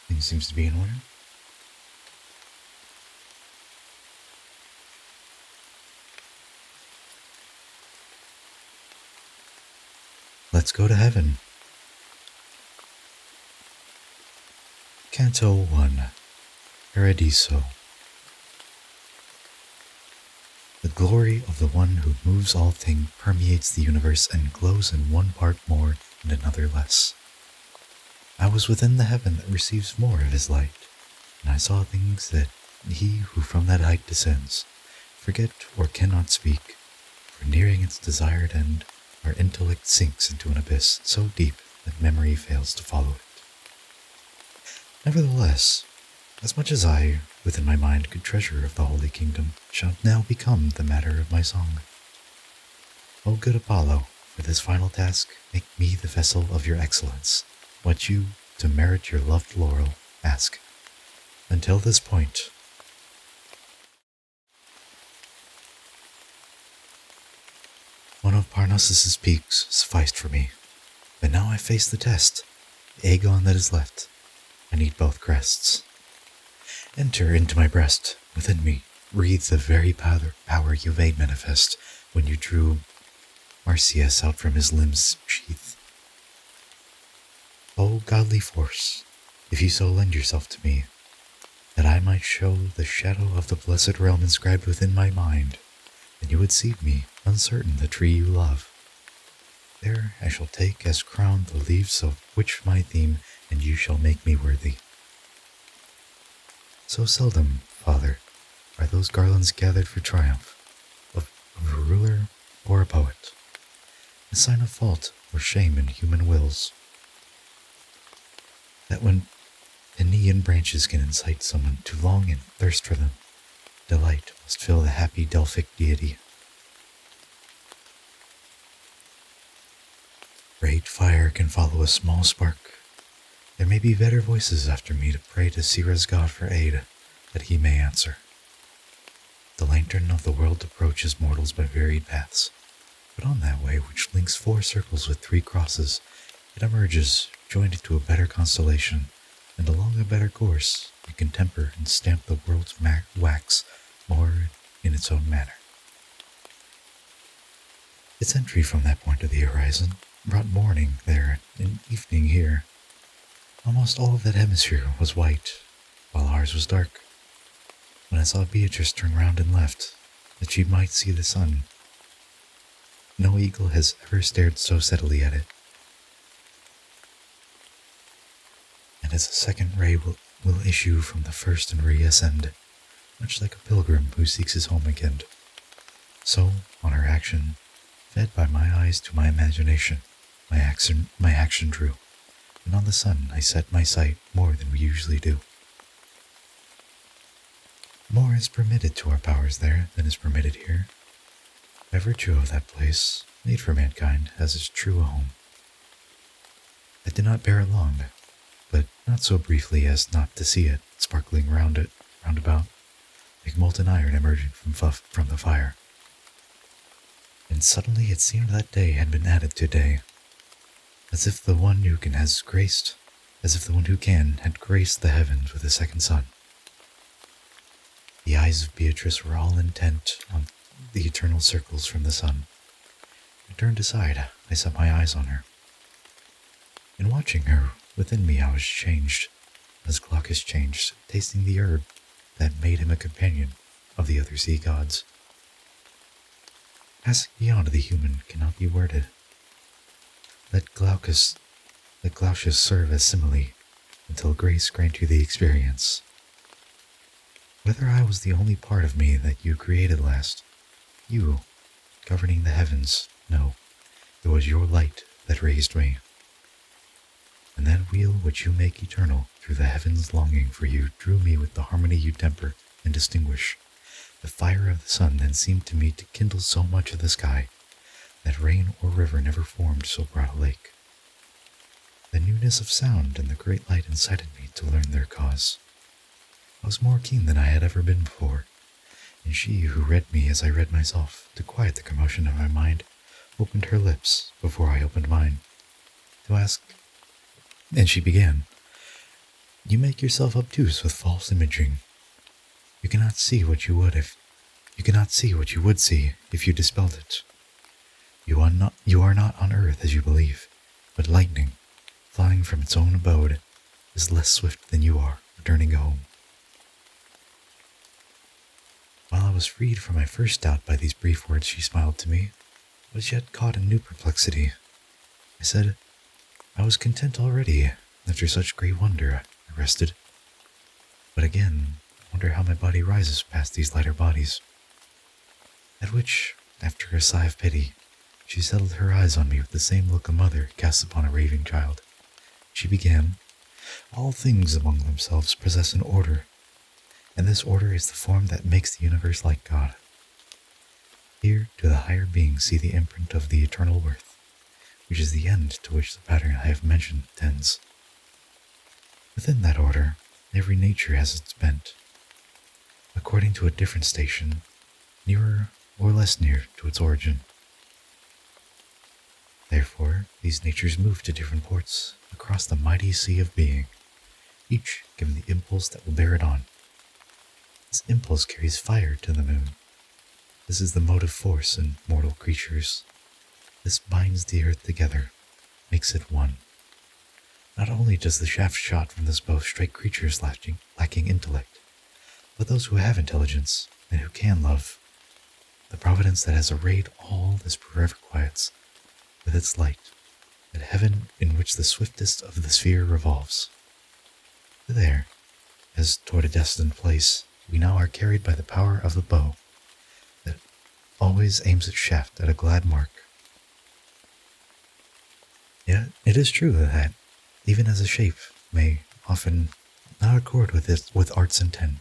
Things seems to be in order. Let's go to heaven. Canto 1. Paradiso. The glory of the one who moves all things permeates the universe and glows in one part more and another less. I was within the heaven that receives more of his light, and I saw things that he who from that height descends forget or cannot speak, for nearing its desired end, our intellect sinks into an abyss so deep that memory fails to follow it. Nevertheless, as much as I, within my mind, could treasure of the Holy Kingdom, shall now become the matter of my song. O good Apollo, for this final task, make me the vessel of your excellence. What you, to merit your loved laurel, ask. Until this point, one of Parnassus's peaks sufficed for me, but now I face the test, the agon that is left. I need both crests. Enter into my breast, within me, breathe the very power you made manifest when you drew Marsyas out from his limbs' sheath. O godly force, if you so lend yourself to me, that I might show the shadow of the blessed realm inscribed within my mind, then you would seed me, uncertain the tree you love. There I shall take as crown the leaves of which my theme, and you shall make me worthy. So seldom, Father, are those garlands gathered for triumph, of a ruler or a poet, a sign of fault or shame in human wills, that when Aenean branches can incite someone to long and thirst for them, delight must fill the happy Delphic deity. Great fire can follow a small spark. There may be better voices after me to pray to Sira's god for aid, that he may answer. The lantern of the world approaches mortals by varied paths, but on that way which links 4 circles with 3 crosses, it emerges, joined into a better constellation, and along a better course it can temper and stamp the world's wax more in its own manner. Its entry from that point of the horizon brought morning there and evening here. Almost all of that hemisphere was white, while ours was dark. When I saw Beatrice turn round and left, that she might see the sun, no eagle has ever stared so steadily at it. And as a second ray will issue from the first and reascend, much like a pilgrim who seeks his home again, so, on her action, fed by my eyes to my imagination, my action drew, and on the sun I set my sight more than we usually do. More is permitted to our powers there than is permitted here, by virtue of that place, made for mankind as its true home. I did not bear it long, but not so briefly as not to see it sparkling round about, like molten iron emerging from the fire. And suddenly it seemed that day had been added to day, as if the one who can had graced the heavens with a second sun. The eyes of Beatrice were all intent on the eternal circles from the sun. I turned aside, I set my eyes on her. In watching her, within me I was changed, as Glaucus changed, tasting the herb that made him a companion of the other sea gods. Passing beyond the human cannot be worded. Let Glaucus serve as simile, until grace grant you the experience. Whether I was the only part of me that you created last, you, governing the heavens, no, it was your light that raised me. And that wheel which you make eternal through the heavens longing for you drew me with the harmony you temper and distinguish. The fire of the sun then seemed to me to kindle so much of the sky, that rain or river never formed so broad a lake. The newness of sound and the great light incited me to learn their cause. I was more keen than I had ever been before, and she who read me as I read myself, to quiet the commotion of my mind, opened her lips before I opened mine, to ask, And she began, "You make yourself obtuse with false imaging. You cannot see what you would if you cannot see what you would see if you dispelled it. You are not on earth as you believe, but lightning, flying from its own abode, is less swift than you are, returning home." While I was freed from my first doubt by these brief words, she smiled to me, but was yet caught in new perplexity. I said, "I was content already, after such great wonder." I rested. But again, I wonder how my body rises past these lighter bodies. At which, after a sigh of pity, she settled her eyes on me with the same look a mother casts upon a raving child. She began, "All things among themselves possess an order, and this order is the form that makes the universe like God. Here do the higher beings see the imprint of the eternal worth, which is the end to which the pattern I have mentioned tends. Within that order, every nature has its bent, according to a different station, nearer or less near to its origin. Therefore, these natures move to different ports across the mighty sea of being, each given the impulse that will bear it on. This impulse carries fire to the moon. This is the motive force in mortal creatures. This binds the earth together, makes it one. Not only does the shaft shot from this bow strike creatures lacking intellect, but those who have intelligence and who can love. The providence that has arrayed all this forever quiets with its light, that heaven in which the swiftest of the sphere revolves. There, as toward a destined place, we now are carried by the power of the bow, that always aims its shaft at a glad mark. Yet it is true that, even as a shape may often not accord with art's intent,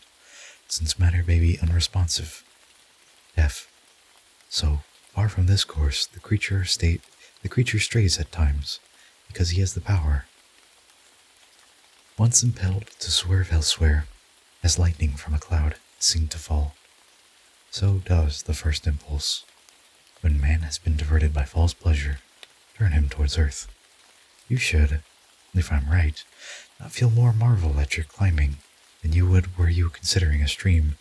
since matter may be unresponsive, deaf, so far from this course the creature strays at times, because he has the power. Once impelled to swerve elsewhere, as lightning from a cloud is seen to fall, so does the first impulse, when man has been diverted by false pleasure, turn him towards earth. You should, if I'm right, not feel more marvel at your climbing than you would were you considering a stream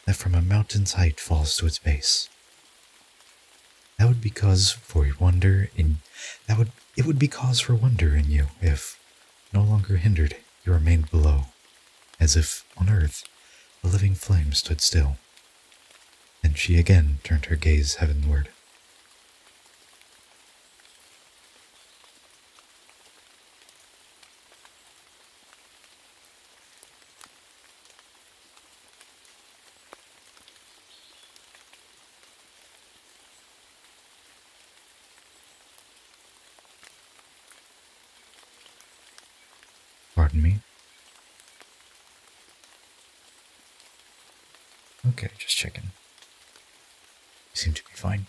that from a mountain's height falls to its base. It would be cause for wonder in you if, no longer hindered, you remained below, as if on earth the living flame stood still. Then she again turned her gaze heavenward. Pardon me? Okay, just checking. You seem to be fine.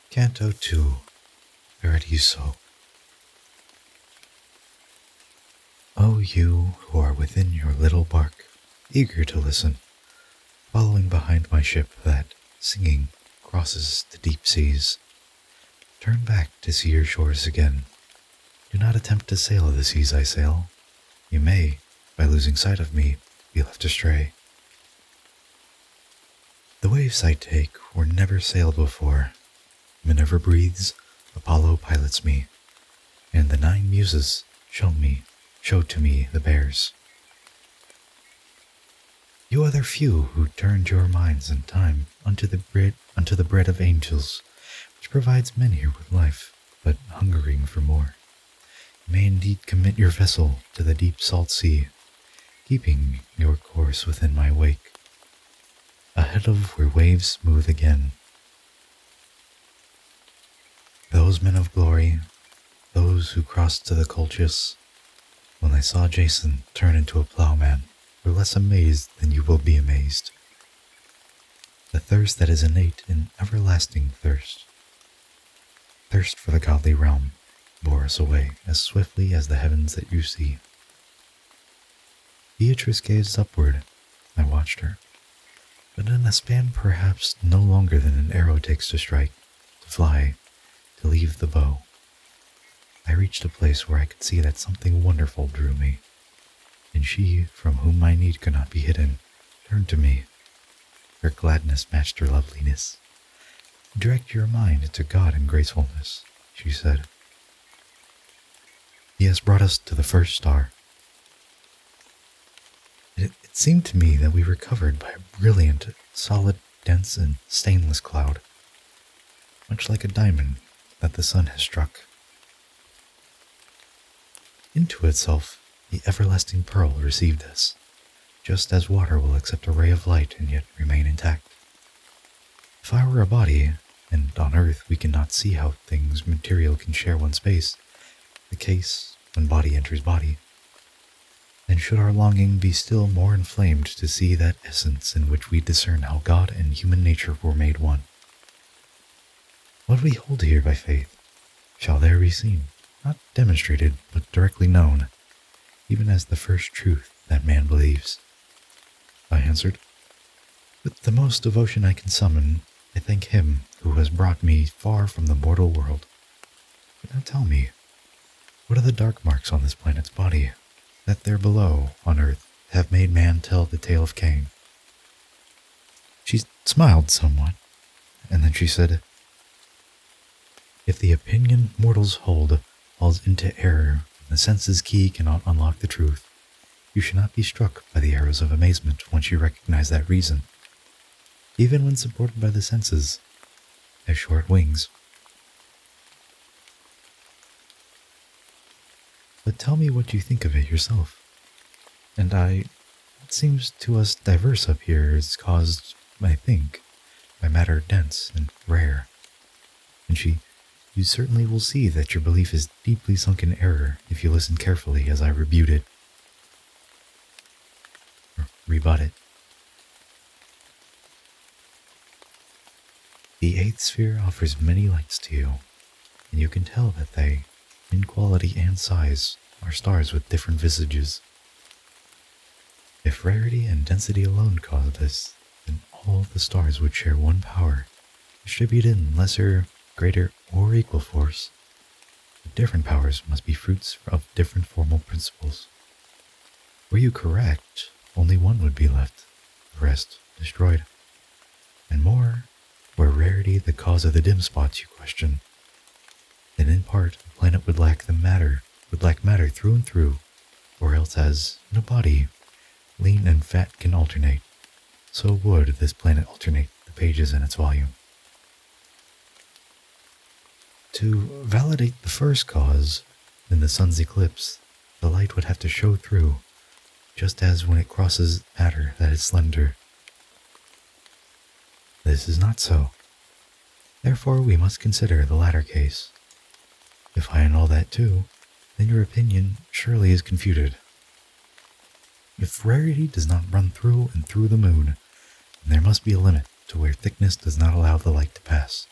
Canto 2, Paradiso. O you who are within your little bark, eager to listen, following behind my ship that, singing, crosses the deep seas, turn back to see your shores again. Do not attempt to sail the seas I sail. You may, by losing sight of me, be left astray. The waves I take were never sailed before. Minerva breathes, Apollo pilots me, and the 9 muses show to me the bears. You other few who turned your minds in time unto the bread of angels, which provides many here with life, but hungering for more, may indeed commit your vessel to the deep salt sea, keeping your course within my wake, ahead of where waves smooth again. Those men of glory, those who crossed to the Colchis, when they saw Jason turn into a plowman, were less amazed than you will be amazed. the thirst that is innate in everlasting thirst. Thirst for the godly realm bore us away as swiftly as the heavens that you see. Beatrice gazed upward. I watched her, but in a span perhaps no longer than an arrow takes to strike, to fly, to leave the bow. I reached a place where I could see that something wonderful drew me, and she, from whom my need could not be hidden, turned to me. Her gladness matched her loveliness. "Direct your mind to God in gracefulness," she said. "He has brought us to the first star." It seemed to me that we were covered by a brilliant, solid, dense, and stainless cloud, much like a diamond that the sun has struck. Into itself, the everlasting pearl received us, just as water will accept a ray of light and yet remain intact. If I were a body, and on Earth we cannot see how things material can share one space, the case when body enters body, then should our longing be still more inflamed to see that essence in which we discern how God and human nature were made one. What we hold here by faith shall there be seen, not demonstrated, but directly known, even as the first truth that man believes. I answered, "With the most devotion I can summon, I thank him who has brought me far from the mortal world. But now tell me, what are the dark marks on this planet's body, that there below, on Earth, have made man tell the tale of Cain?" She smiled somewhat, and then she said, "If the opinion mortals hold falls into error, and the senses' key cannot unlock the truth, you should not be struck by the arrows of amazement once you recognize that reason, even when supported by the senses, as short wings. But tell me what you think of it yourself. And what seems to us diverse up here is caused, I think, by matter dense and rare. And you certainly will see that your belief is deeply sunk in error if you listen carefully as I rebut it. Or rebut it. The eighth sphere offers many lights to you, and you can tell that they, in quality and size, are stars with different visages. If rarity and density alone cause this, then all the stars would share one power, distributed in lesser, greater, or equal force. But different powers must be fruits of different formal principles. Were you correct, only one would be left, the rest destroyed. And more, were rarity the cause of the dim spots you question, then in part the planet would lack matter through and through, or else as, in a body, lean and fat can alternate, so would this planet alternate the pages in its volume. To validate the first cause, in the sun's eclipse, the light would have to show through, just as when it crosses matter that is slender. This is not so. Therefore we must consider the latter case. If I annul that too, then your opinion surely is confuted. If rarity does not run through and through the moon, then there must be a limit to where thickness does not allow the light to pass.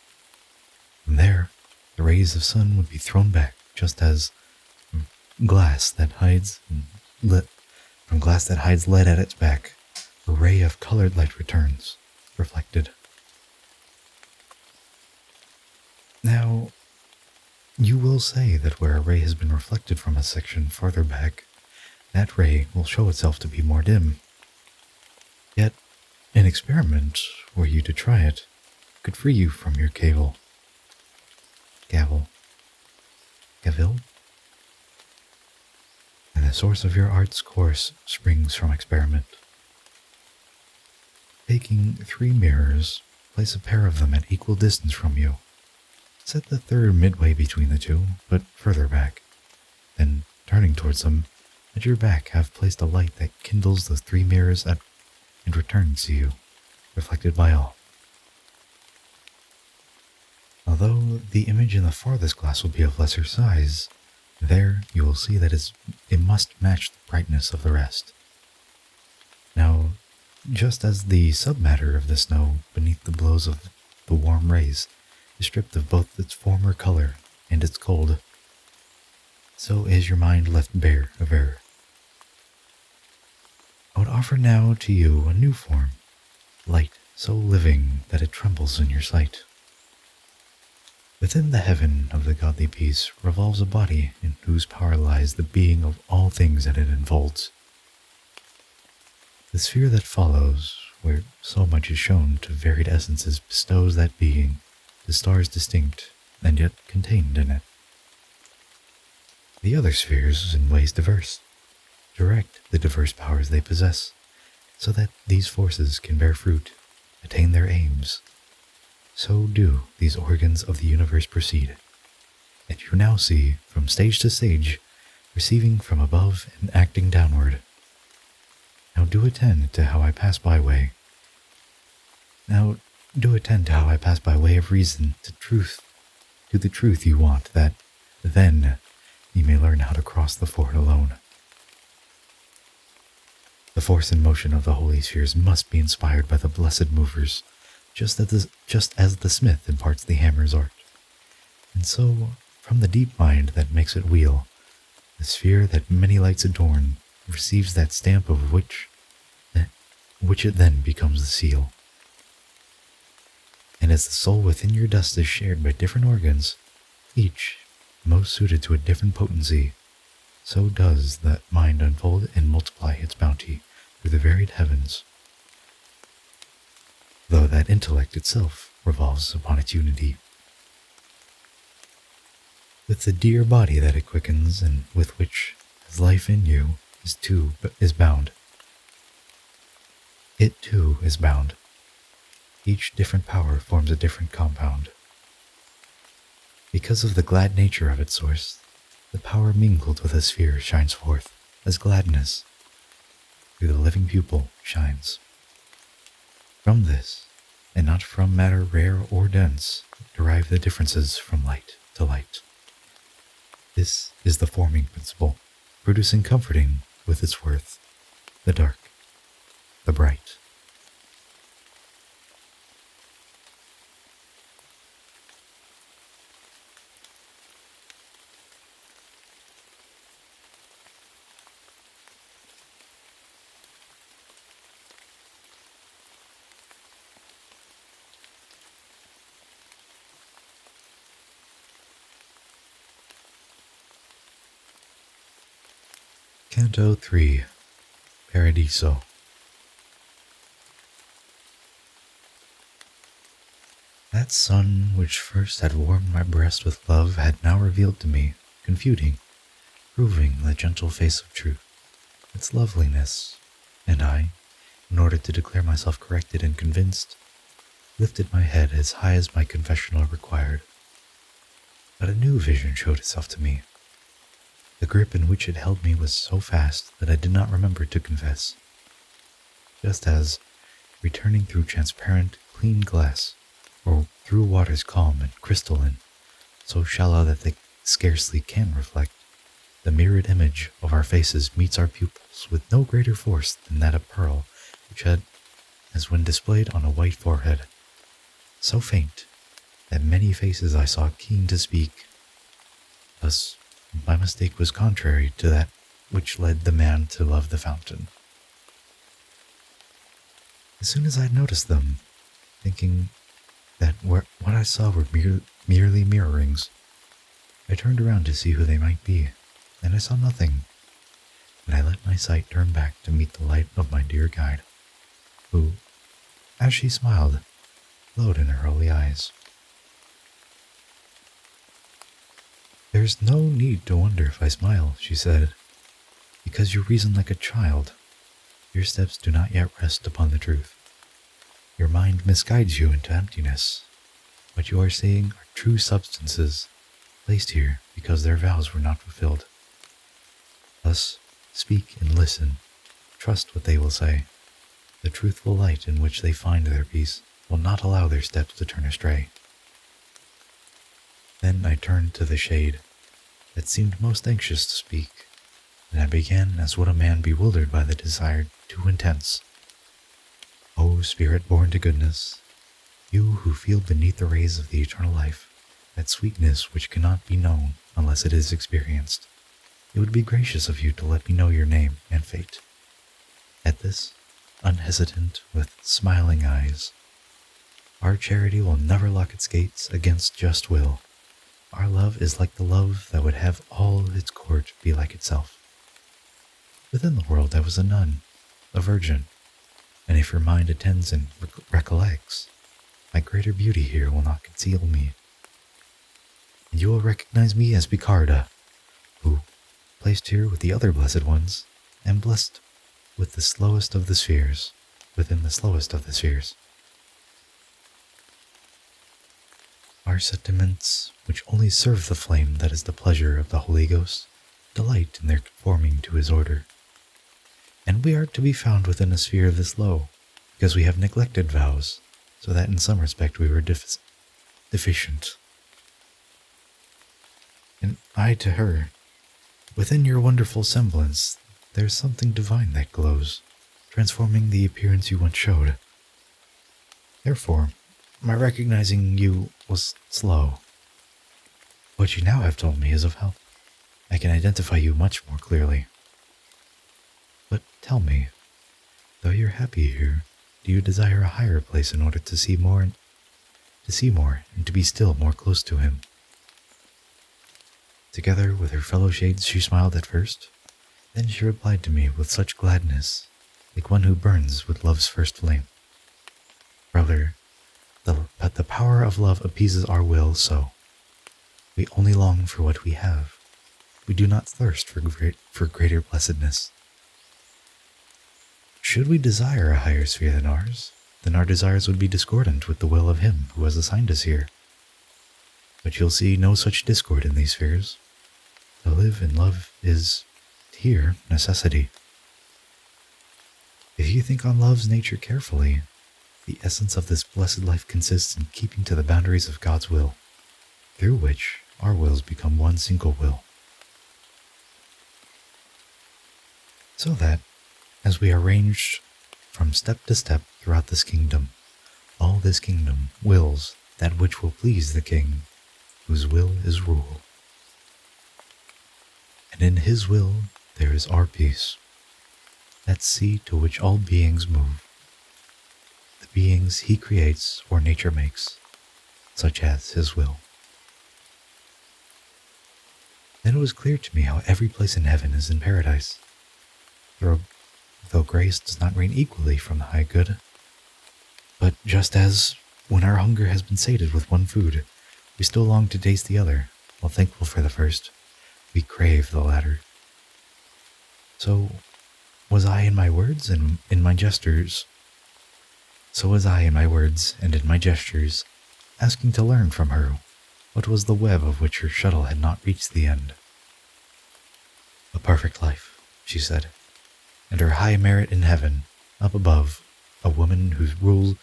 From there, the rays of sun would be thrown back, just as from glass that hides lead at its back, a ray of colored light returns, reflected. Now, you will say that where a ray has been reflected from a section farther back, that ray will show itself to be more dim. Yet, an experiment, were you to try it, could free you from your gavel. And the source of your art's course springs from experiment. Taking 3 mirrors, place a pair of them at equal distance from you. Set the third midway between the two, but further back. Then, turning towards them, at your back have placed a light that kindles the 3 mirrors and returns to you, reflected by all. Although the image in the farthest glass will be of lesser size, there you will see that it must match the brightness of the rest. Now, Just as the submatter of the snow beneath the blows of the warm rays is stripped of both its former color and its cold, so is your mind left bare of error. I would offer now to you a new form, light so living that it trembles in your sight. Within the heaven of the godly peace revolves a body in whose power lies the being of all things that it enfolds. The sphere that follows, where so much is shown to varied essences, bestows that being, the stars distinct and yet contained in it. The other spheres, in ways diverse, direct the diverse powers they possess, so that these forces can bear fruit, attain their aims. So do these organs of the universe proceed, and you now see, from stage to stage, receiving from above and acting downward. Now do attend to how I pass by way. Now do attend to how I pass by way of reason to the truth you want, that then you may learn how to cross the ford alone. The force and motion of the holy spheres must be inspired by the blessed movers, just as the smith imparts the hammer's art. And so, from the deep mind that makes it wheel, the sphere that many lights adorn receives that stamp of which it then becomes the seal. And as the soul within your dust is shared by different organs, each most suited to a different potency, so does that mind unfold and multiply its bounty through the varied heavens, though that intellect itself revolves upon its unity. With the dear body that it quickens, and with which, as life in you, is bound. It too is bound. Each different power forms a different compound. Because of the glad nature of its source, the power mingled with a sphere shines forth as gladness through the living pupil shines. From this, and not from matter rare or dense, derive the differences from light to light. This is the forming principle, producing comforting with its worth, the dark, the bright. Canto 3, Paradiso. That sun which first had warmed my breast with love had now revealed to me, confuting, proving the gentle face of truth, its loveliness, and I, in order to declare myself corrected and convinced, lifted my head as high as my confessional required. But a new vision showed itself to me. The grip in which it held me was so fast that I did not remember to confess. Just as, returning through transparent, clean glass, or through waters calm and crystalline, so shallow that they scarcely can reflect, the mirrored image of our faces meets our pupils with no greater force than that of pearl which had, as when displayed on a white forehead, so faint that many faces I saw keen to speak. Thus, my mistake was contrary to that which led the man to love the fountain. As soon as I had noticed them, thinking that what I saw were merely mirrorings, I turned around to see who they might be, and I saw nothing. And I let my sight turn back to meet the light of my dear guide, who, as she smiled, glowed in her holy eyes. "There's no need to wonder if I smile," she said, "because you reason like a child. Your steps do not yet rest upon the truth. Your mind misguides you into emptiness. What you are seeing are true substances, placed here because their vows were not fulfilled. Thus, speak and listen. Trust what they will say. The truthful light in which they find their peace will not allow their steps to turn astray." Then I turned to the shade that seemed most anxious to speak, and I began as would a man bewildered by the desire too intense. O spirit born to goodness, you who feel beneath the rays of the eternal life, that sweetness which cannot be known unless it is experienced, it would be gracious of you to let me know your name and fate. At this, unhesitant, with smiling eyes, our charity will never lock its gates against just will. Our love is like the love that would have all its court be like itself. Within the world I was a nun, a virgin, and if your mind attends and recollects, my greater beauty here will not conceal me. And you will recognize me as Picarda, who, placed here with the other blessed ones, am blessed with the slowest of the spheres, within the slowest of the spheres. Our sentiments, which only serve the flame that is the pleasure of the Holy Ghost, delight in their conforming to his order. And we are to be found within a sphere of this low, because we have neglected vows, so that in some respect we were deficient. And I to her, within your wonderful semblance, there is something divine that glows, transforming the appearance you once showed. Therefore, my recognizing you was slow. What you now have told me is of help. I can identify you much more clearly. But tell me, though you're happy here, do you desire a higher place in order to see more and to be still more close to him? Together with her fellow shades she smiled at first, then she replied to me with such gladness, like one who burns with love's first flame. Brother, but the power of love appeases our will so. We only long for what we have. We do not thirst for greater blessedness. Should we desire a higher sphere than ours, then our desires would be discordant with the will of him who has assigned us here. But you'll see no such discord in these spheres. To live in love is, here, necessity. If you think on love's nature carefully, the essence of this blessed life consists in keeping to the boundaries of God's will, through which our wills become one single will. So that, as we are ranged from step to step throughout this kingdom, all this kingdom wills that which will please the king, whose will is rule. And in his will there is our peace, that sea to which all beings move, the beings he creates or nature makes, such as his will. Then it was clear to me how every place in heaven is in paradise, though grace does not reign equally from the high good. But just as, when our hunger has been sated with one food, we still long to taste the other, while thankful for the first, we crave the latter. So was I in my words and in my gestures, asking to learn from her what was the web of which her shuttle had not reached the end. A perfect life, she said, and her high merit in heaven, up above, a woman whose rule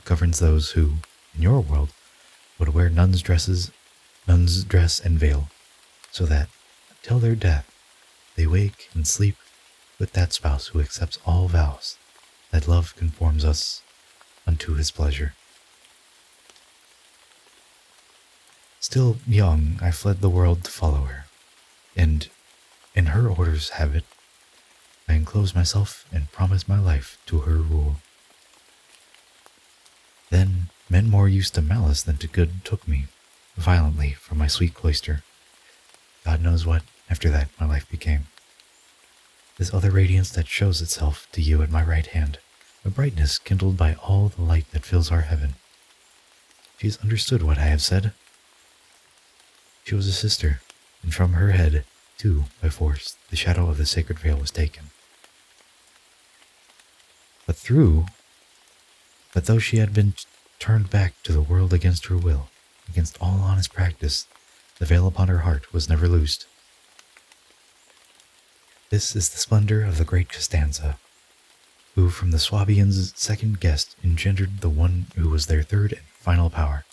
governs those who, in your world, would wear nun's dress and veil, so that, until their death, they wake and sleep with that spouse who accepts all vows, that love conforms us unto his pleasure. Still young, I fled the world to follow her, and, in her orders have it, I enclose myself and promise my life to her rule. Then men more used to malice than to good took me, violently, from my sweet cloister. God knows what, after that, my life became. This other radiance that shows itself to you at my right hand, a brightness kindled by all the light that fills our heaven. She has understood what I have said. She was a sister, and from her head, too, by force, the shadow of the sacred veil was taken. But though she had been turned back to the world against her will, against all honest practice, the veil upon her heart was never loosed. This is the splendor of the great Costanza, who from the Swabians' second guest engendered the one who was their third and final power.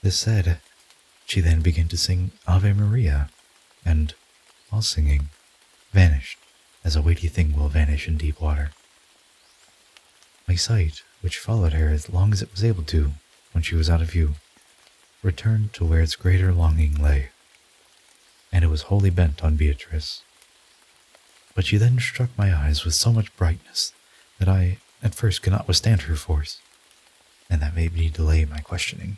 This said, she then began to sing Ave Maria, and, while singing, vanished as a weighty thing will vanish in deep water. My sight, which followed her as long as it was able to when she was out of view, returned to where its greater longing lay, and it was wholly bent on Beatrice. But she then struck my eyes with so much brightness that I at first could not withstand her force, and that made me delay my questioning.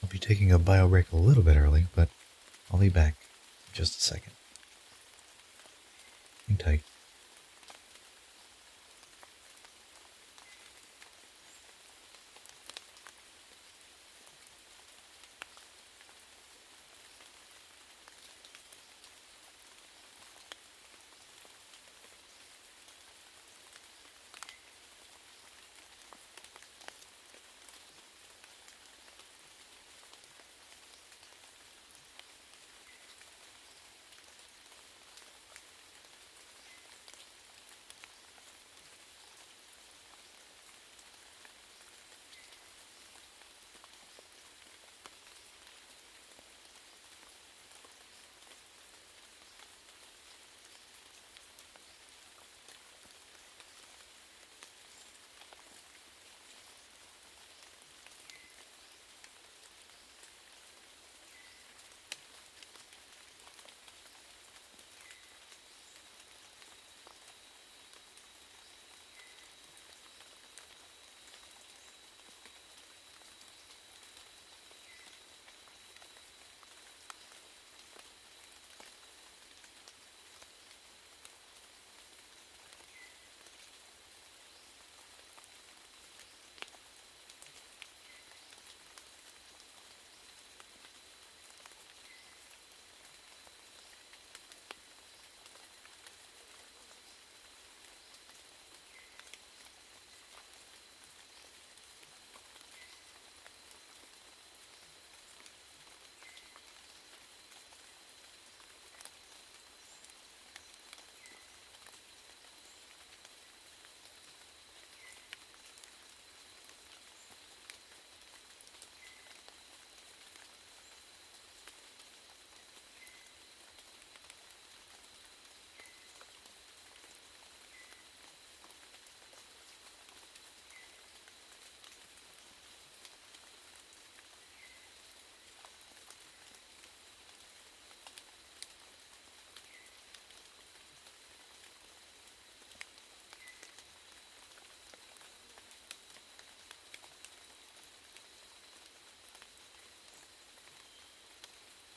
I'll be taking a bio break a little bit early, but I'll be back in just a second. Hang tight.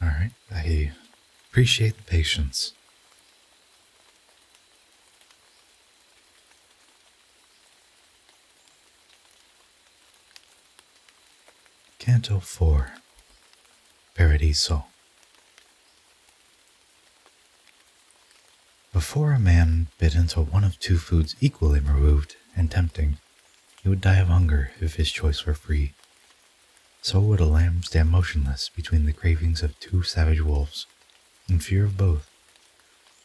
Alright, I appreciate the patience. Canto 4, Paradiso. Before a man bit into one of two foods equally removed and tempting, he would die of hunger if his choice were free. So would a lamb stand motionless between the cravings of two savage wolves, in fear of both.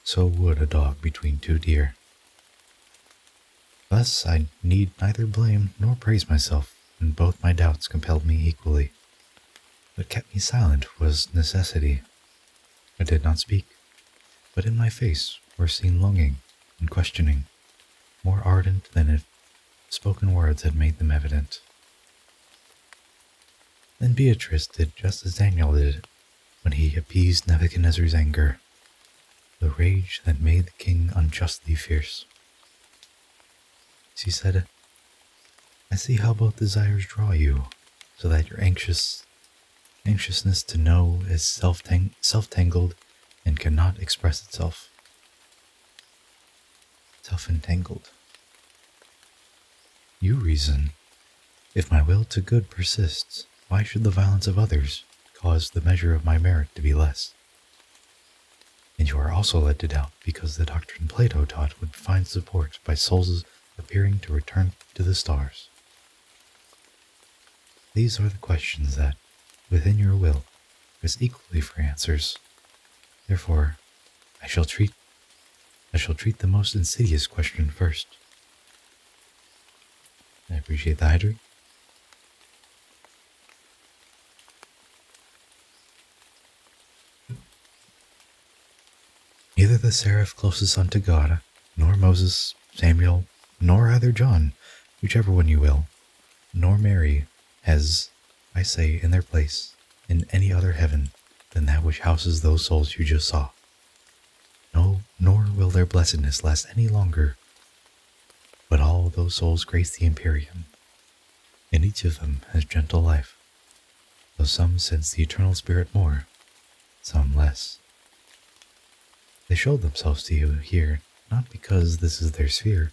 So would a dog between two deer. Thus I need neither blame nor praise myself when both my doubts compelled me equally. What kept me silent was necessity. I did not speak, but in my face were seen longing and questioning, more ardent than if spoken words had made them evident. Then Beatrice did just as Daniel did when he appeased Nebuchadnezzar's anger, the rage that made the king unjustly fierce. She said, "I see how both desires draw you, so that your anxiousness to know is self-tangled and cannot express itself." Self-entangled. You reason, if my will to good persists, why should the violence of others cause the measure of my merit to be less? And you are also led to doubt because the doctrine Plato taught would find support by souls appearing to return to the stars. These are the questions that, within your will, is equally for answers. Therefore, I shall treat the most insidious question first. I appreciate the hydrate. Neither the seraph closest unto God, nor Moses, Samuel, nor either John, whichever one you will, nor Mary, has, I say, in their place, in any other heaven than that which houses those souls you just saw. No, nor will their blessedness last any longer, but all those souls grace the Empyrean, and each of them has gentle life, though some sense the eternal spirit more, some less. They showed themselves to you here, not because this is their sphere,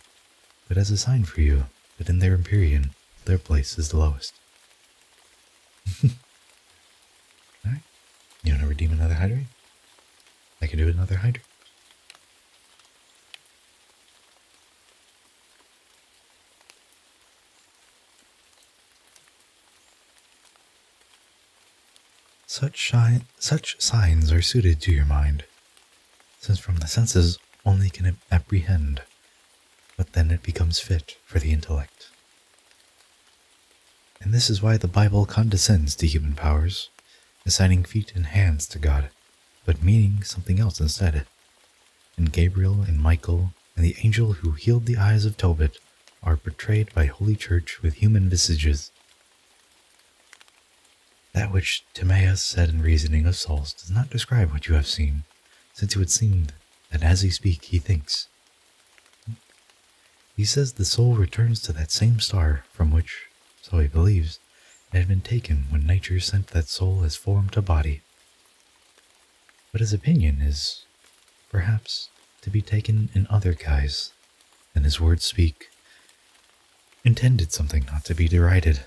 but as a sign for you that in their Empyrean, their place is the lowest. Alright, you want to redeem another hydrate? I can do another hydrate. Such signs are suited to your mind, since from the senses only can it apprehend, but then it becomes fit for the intellect. And this is why the Bible condescends to human powers, assigning feet and hands to God, but meaning something else instead. And Gabriel and Michael and the angel who healed the eyes of Tobit are portrayed by Holy Church with human visages. That which Timaeus said in reasoning of souls does not describe what you have seen, since it would seem that as he speaks, he thinks. He says the soul returns to that same star from which, so he believes, it had been taken when nature sent that soul as form to body. But his opinion is, perhaps, to be taken in other guise than his words speak, intended something not to be derided.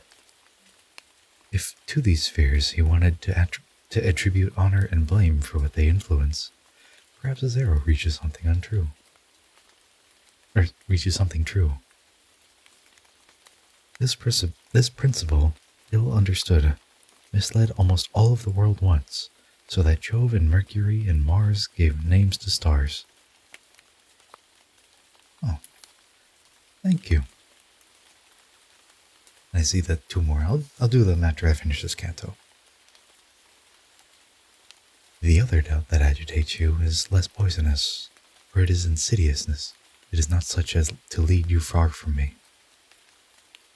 If to these spheres he wanted to attribute honor and blame for what they influence, perhaps his arrow reaches something untrue. Or reaches something true. This principle, ill understood, misled almost all of the world once, so that Jove and Mercury and Mars gave names to stars. Oh, thank you. I see that two more. I'll do them after I finish this canto. The other doubt that agitates you is less poisonous, for it is insidiousness. It is not such as to lead you far from me.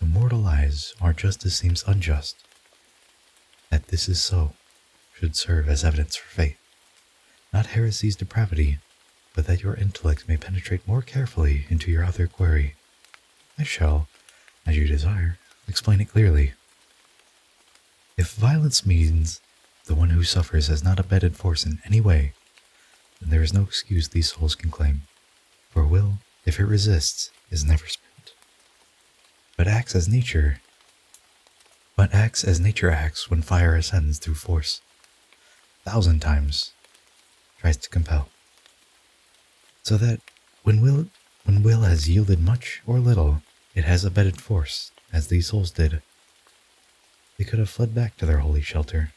The mortal eyes, our justice seems unjust. That this is so should serve as evidence for faith, not heresy's depravity, but that your intellect may penetrate more carefully into your other query. I shall, as you desire, explain it clearly. If violence means the one who suffers has not abetted force in any way, then there is no excuse these souls can claim, for will, if it resists, is never spent, but acts as nature acts when fire ascends through force, 1,000 times tries to compel, so that when will has yielded much or little, it has abetted force, as these souls did. They could have fled back to their holy shelter,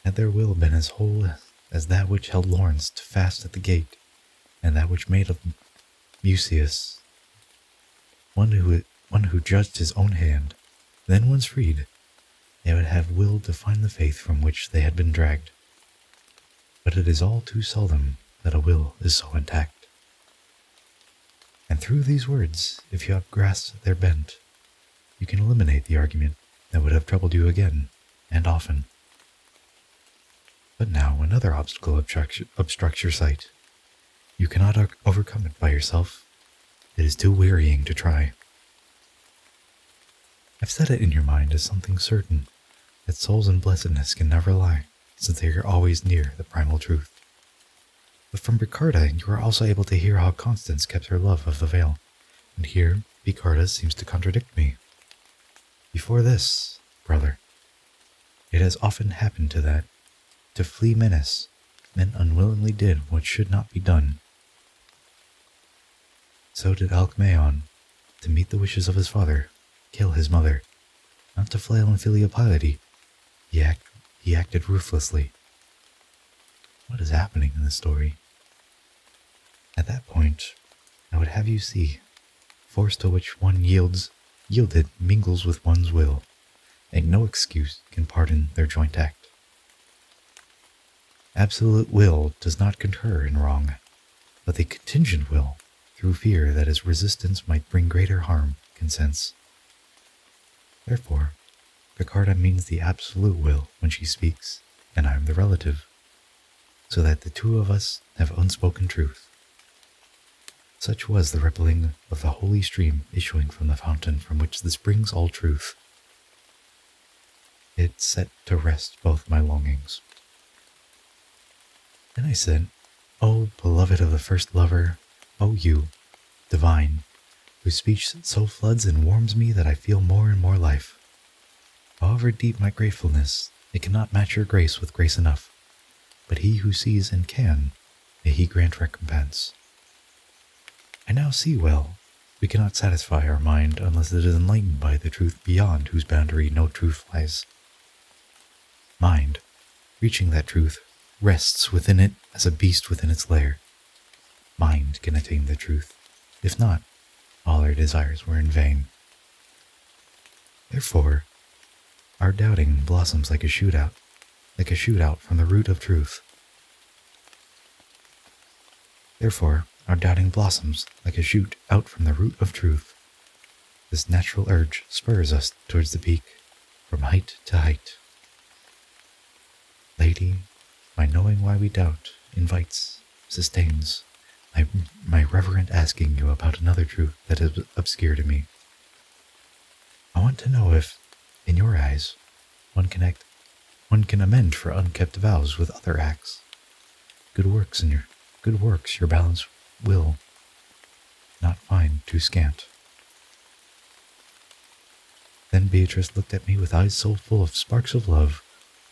had their will been as whole as that which held Lawrence to fast at the gate, and that which made of Mucius one who judged his own hand. Then once freed, they would have will to find the faith from which they had been dragged. But it is all too seldom that a will is so intact. And through these words, if you have grasped their bent, you can eliminate the argument that would have troubled you again, and often. But now another obstacle obstructs your sight. You cannot overcome it by yourself. It is too wearying to try. I've set it in your mind as something certain, that souls in blessedness can never lie, since they are always near the primal truth. But from Picarda you are also able to hear how Constance kept her love of the veil, and here Picarda seems to contradict me. Before this, brother, it has often happened to flee menace, men unwillingly did what should not be done. So did Alcmaeon, to meet the wishes of his father, kill his mother, not to flail in filial piety. He acted ruthlessly. what is happening in the story. At that point, I would have you see, force to which one yielded mingles with one's will, and no excuse can pardon their joint act. Absolute will does not concur in wrong, but the contingent will, through fear that its resistance might bring greater harm, consents. Therefore, Picarda means the absolute will when she speaks, and I am the relative, so that the two of us have unspoken truth. Such was the rippling of the holy stream issuing from the fountain from which springs all truth. It set to rest both my longings. Then I said, O beloved of the first lover, O you, divine, whose speech so floods and warms me that I feel more and more life. However deep my gratefulness, it cannot match your grace with grace enough, but he who sees and can, may he grant recompense. I now see well, we cannot satisfy our mind unless it is enlightened by the truth beyond whose boundary no truth lies. Mind, reaching that truth, rests within it as a beast within its lair. Mind can attain the truth. If not, all our desires were in vain. Therefore, our doubting blossoms like a shoot out from the root of truth. Therefore, our doubting blossoms like a shoot out from the root of truth. This natural urge spurs us towards the peak, from height to height. Lady, my knowing why we doubt invites, sustains, my reverent asking you about another truth that is obscure to me. I want to know if, in your eyes, one can amend for unkept vows with other acts. Good works your balance will not find too scant. Then Beatrice looked at me with eyes so full of sparks of love,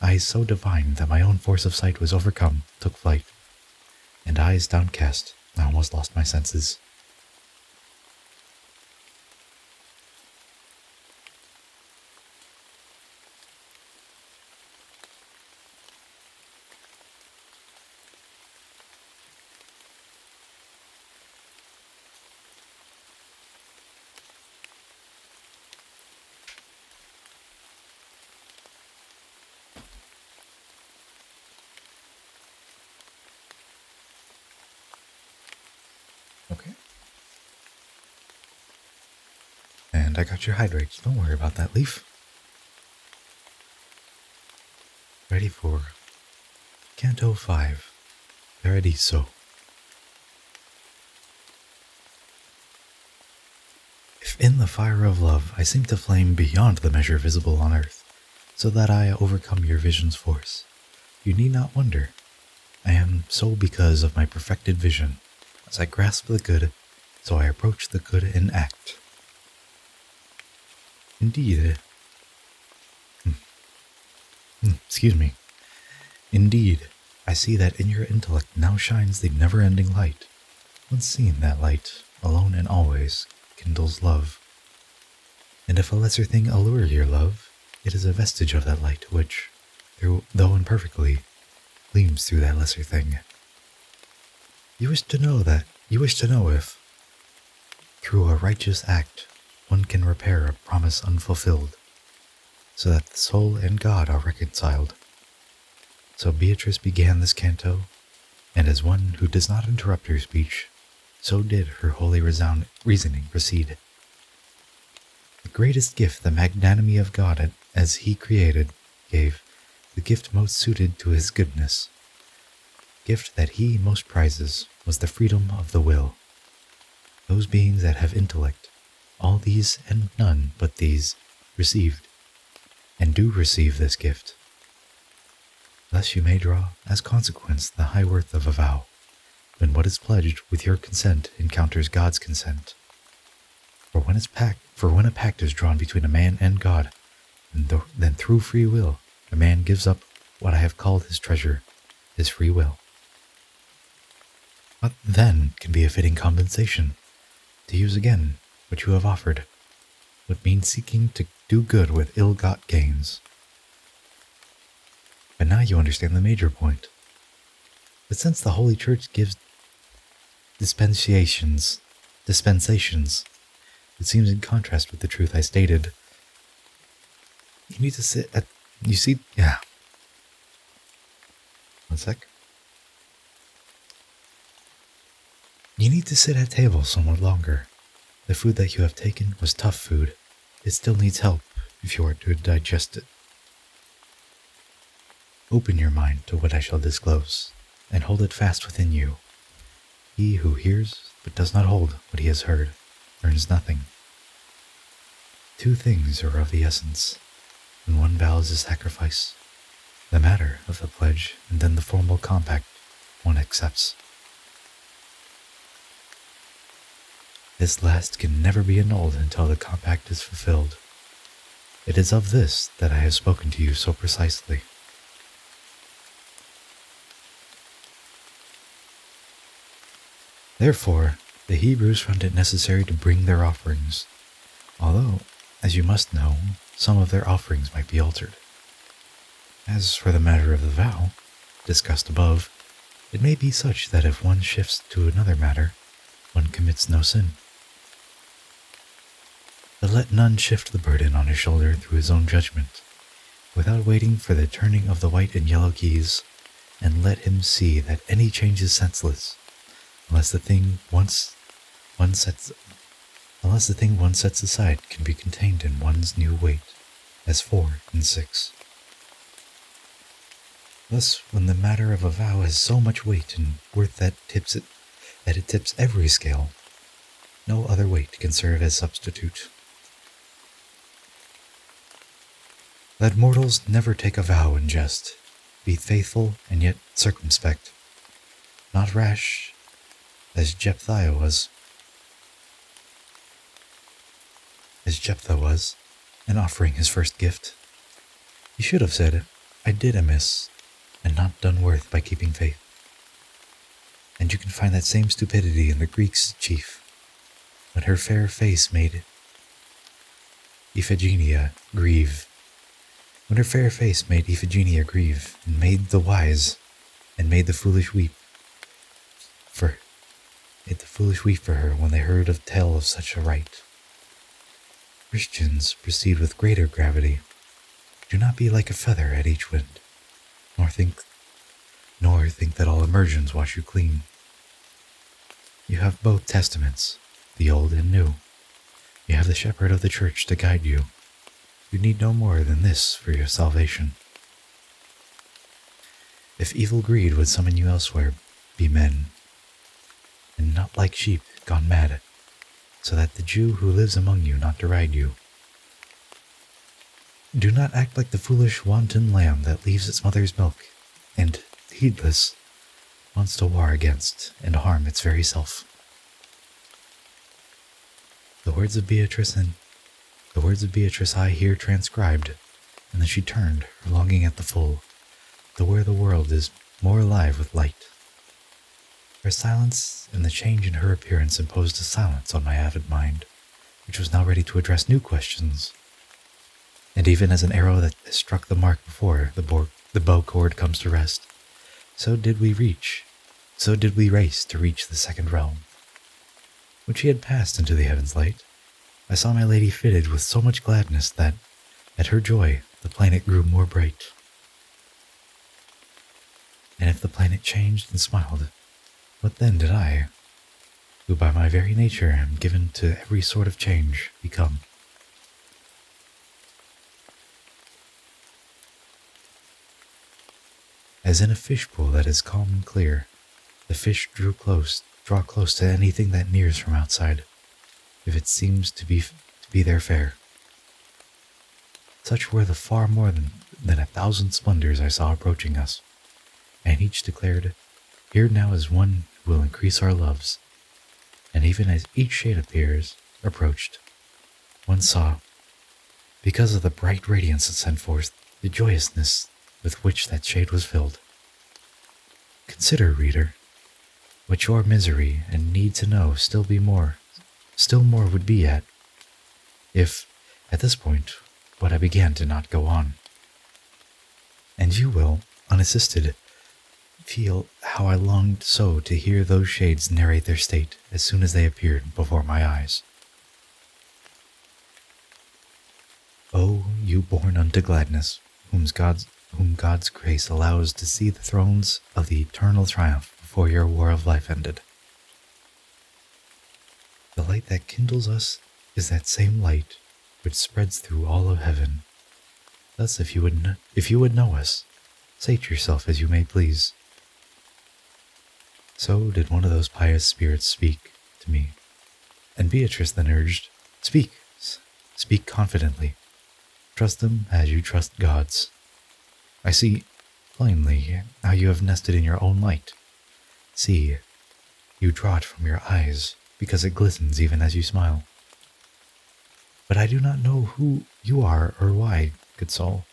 eyes so divine that my own force of sight was overcome, took flight, and eyes downcast, I almost lost my senses. Okay. And I got your hydrates. Don't worry about that, Leaf. Ready for Canto 5, Paradiso. If in the fire of love I seem to flame beyond the measure visible on earth, so that I overcome your vision's force, you need not wonder. I am so because of my perfected vision. As I grasp the good, so I approach the good in act. Indeed, Indeed, I see that in your intellect now shines the never-ending light. Once seen, that light, alone and always, kindles love. And if a lesser thing allure your love, it is a vestige of that light which, though imperfectly, gleams through that lesser thing. You wish to know if, through a righteous act, one can repair a promise unfulfilled, so that the soul and God are reconciled. So Beatrice began this canto, and as one who does not interrupt her speech, so did her holy reasoning proceed. The greatest gift the magnanimity of God as he created gave, the gift most suited to his goodness, gift that he most prizes, was the freedom of the will. Those beings that have intellect, all these and none but these, received, and do receive this gift. Thus you may draw, as consequence, the high worth of a vow, when what is pledged with your consent encounters God's consent. For when a pact is drawn between a man and God, then through free will, a man gives up what I have called his treasure, his free will. What then can be a fitting compensation? To use again what you have offered would mean seeking to do good with ill-got gains. But now you understand the major point. But since the Holy Church gives dispensations, it seems in contrast with the truth I stated. You need to sit at, you see, yeah. One sec. You need to sit at table somewhat longer. The food that you have taken was tough food. It still needs help if you are to digest it. Open your mind to what I shall disclose, and hold it fast within you. He who hears but does not hold what he has heard earns nothing. Two things are of the essence. When one vows a sacrifice, the matter of the pledge, and then the formal compact one accepts. This last can never be annulled until the compact is fulfilled. It is of this that I have spoken to you so precisely. Therefore, the Hebrews found it necessary to bring their offerings, although, as you must know, some of their offerings might be altered. As for the matter of the vow, discussed above, it may be such that if one shifts to another matter, one commits no sin. But let none shift the burden on his shoulder through his own judgment, without waiting for the turning of the white and yellow keys, and let him see that any change is senseless, unless the thing one sets aside can be contained in one's new weight, as 4 and 6. Thus, when the matter of a vow has so much weight and worth that it tips every scale, no other weight can serve as substitute. Let mortals never take a vow in jest. Be faithful and yet circumspect, not rash as Jephthah was, in offering his first gift. He should have said, "I did amiss," and not done worth by keeping faith. And you can find that same stupidity in the Greek's chief, when her fair face made Iphigenia grieve. When her fair face made Iphigenia grieve, and made the wise, and made the foolish weep for her when they heard of tale of such a rite. Christians proceed with greater gravity. Do not be like a feather at each wind, nor think that all immersions wash you clean. You have both testaments, the old and new. You have the shepherd of the church to guide you. You need no more than this for your salvation. If evil greed would summon you elsewhere, be men, and not like sheep gone mad, so that the Jew who lives among you not deride you. Do not act like the foolish wanton lamb that leaves its mother's milk, and, heedless, wants to war against and harm its very self. The words of Beatrice I hear transcribed, and then she turned, her longing at the full, to where the world is more alive with light. Her silence and the change in her appearance imposed a silence on my avid mind, which was now ready to address new questions. And even as an arrow that has struck the mark before the bow cord comes to rest, so did we race to reach the second realm. When she had passed into the heaven's light, I saw my lady fitted with so much gladness that, at her joy, the planet grew more bright. And if the planet changed and smiled, what then did I, who by my very nature am given to every sort of change, become? As in a fishpool that is calm and clear, the fish draw close to anything that nears from outside, if it seems to be their fare. Such were the far more than 1,000 splendors I saw approaching us, and each declared, "Here now is one who will increase our loves." And even as each shade approached, one saw, because of the bright radiance it sent forth, the joyousness with which that shade was filled. Consider, reader, what your misery and need to know still more would be if, at this point, what I began did not go on. And you will, unassisted, feel how I longed so to hear those shades narrate their state as soon as they appeared before my eyes. O you born unto gladness, whom God's grace allows to see the thrones of the eternal triumph before your war of life ended. The light that kindles us is that same light which spreads through all of heaven. Thus, if you would know us, sate yourself as you may please. So did one of those pious spirits speak to me, and Beatrice then urged, Speak, speak confidently. Trust them as you trust God's. I see plainly how you have nested in your own light. See, you draw it from your eyes, because it glistens even as you smile. But I do not know who you are or why, good soul.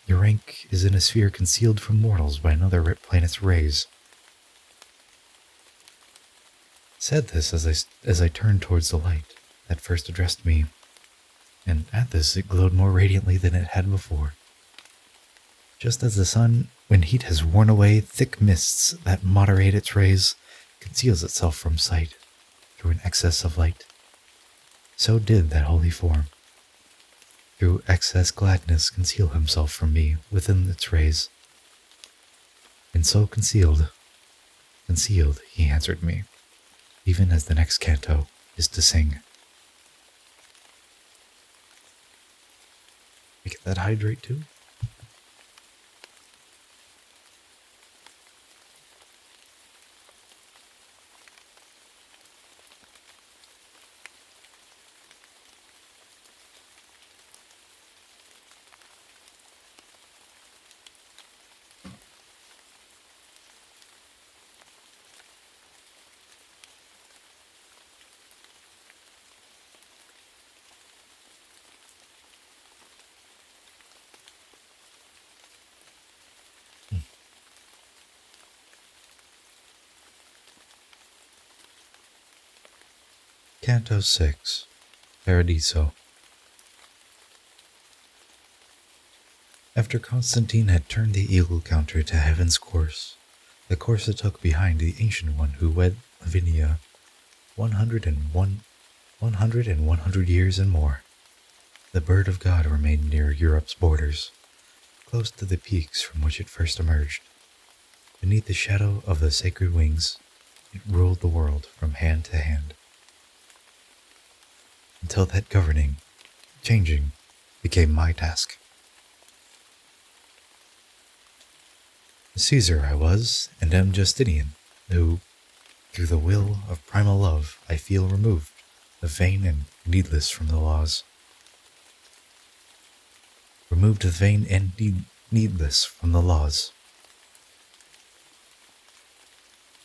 Your rank is in a sphere concealed from mortals by another planet's rays. Said this as I turned towards the light that first addressed me, and at this it glowed more radiantly than it had before. Just as the sun, when heat has worn away thick mists that moderate its rays, conceals itself from sight through an excess of light, so did that holy form, through excess gladness, conceal himself from me within its rays. And so concealed, he answered me, even as the next canto is to sing. You get that hydrate too? Canto 6, Paradiso. After Constantine had turned the eagle counter to heaven's course, the course it took behind the ancient one who wed Lavinia 100 years and more, the bird of God remained near Europe's borders, close to the peaks from which it first emerged. Beneath the shadow of the sacred wings, it ruled the world from hand to hand, until that governing, changing, became my task. Caesar I was, and am Justinian, who, through the will of primal love, I feel removed, the vain and needless from the laws. Removed the vain and needless from the laws.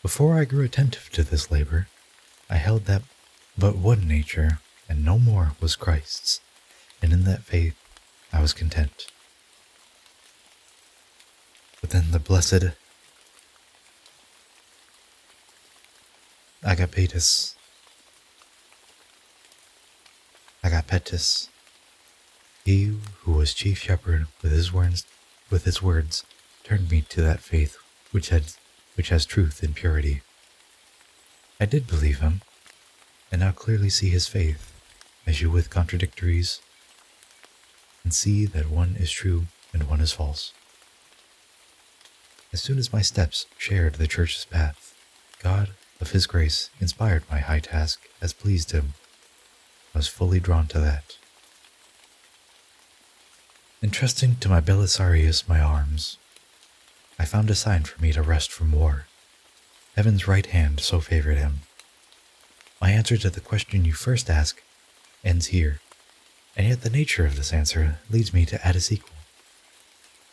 Before I grew attentive to this labor, I held that but one nature, and no more, was Christ's, and in that faith I was content. But then the blessed Agapetus, he who was chief shepherd with his words, turned me to that faith which has truth and purity. I did believe him, and now clearly see his faith, measure with contradictories, and see that one is true and one is false. As soon as my steps shared the church's path, God, of his grace, inspired my high task as pleased him. I was fully drawn to that. Entrusting to my Belisarius my arms, I found a sign for me to rest from war. Heaven's right hand so favored him. My answer to the question you first ask ends here, and yet the nature of this answer leads me to add a sequel,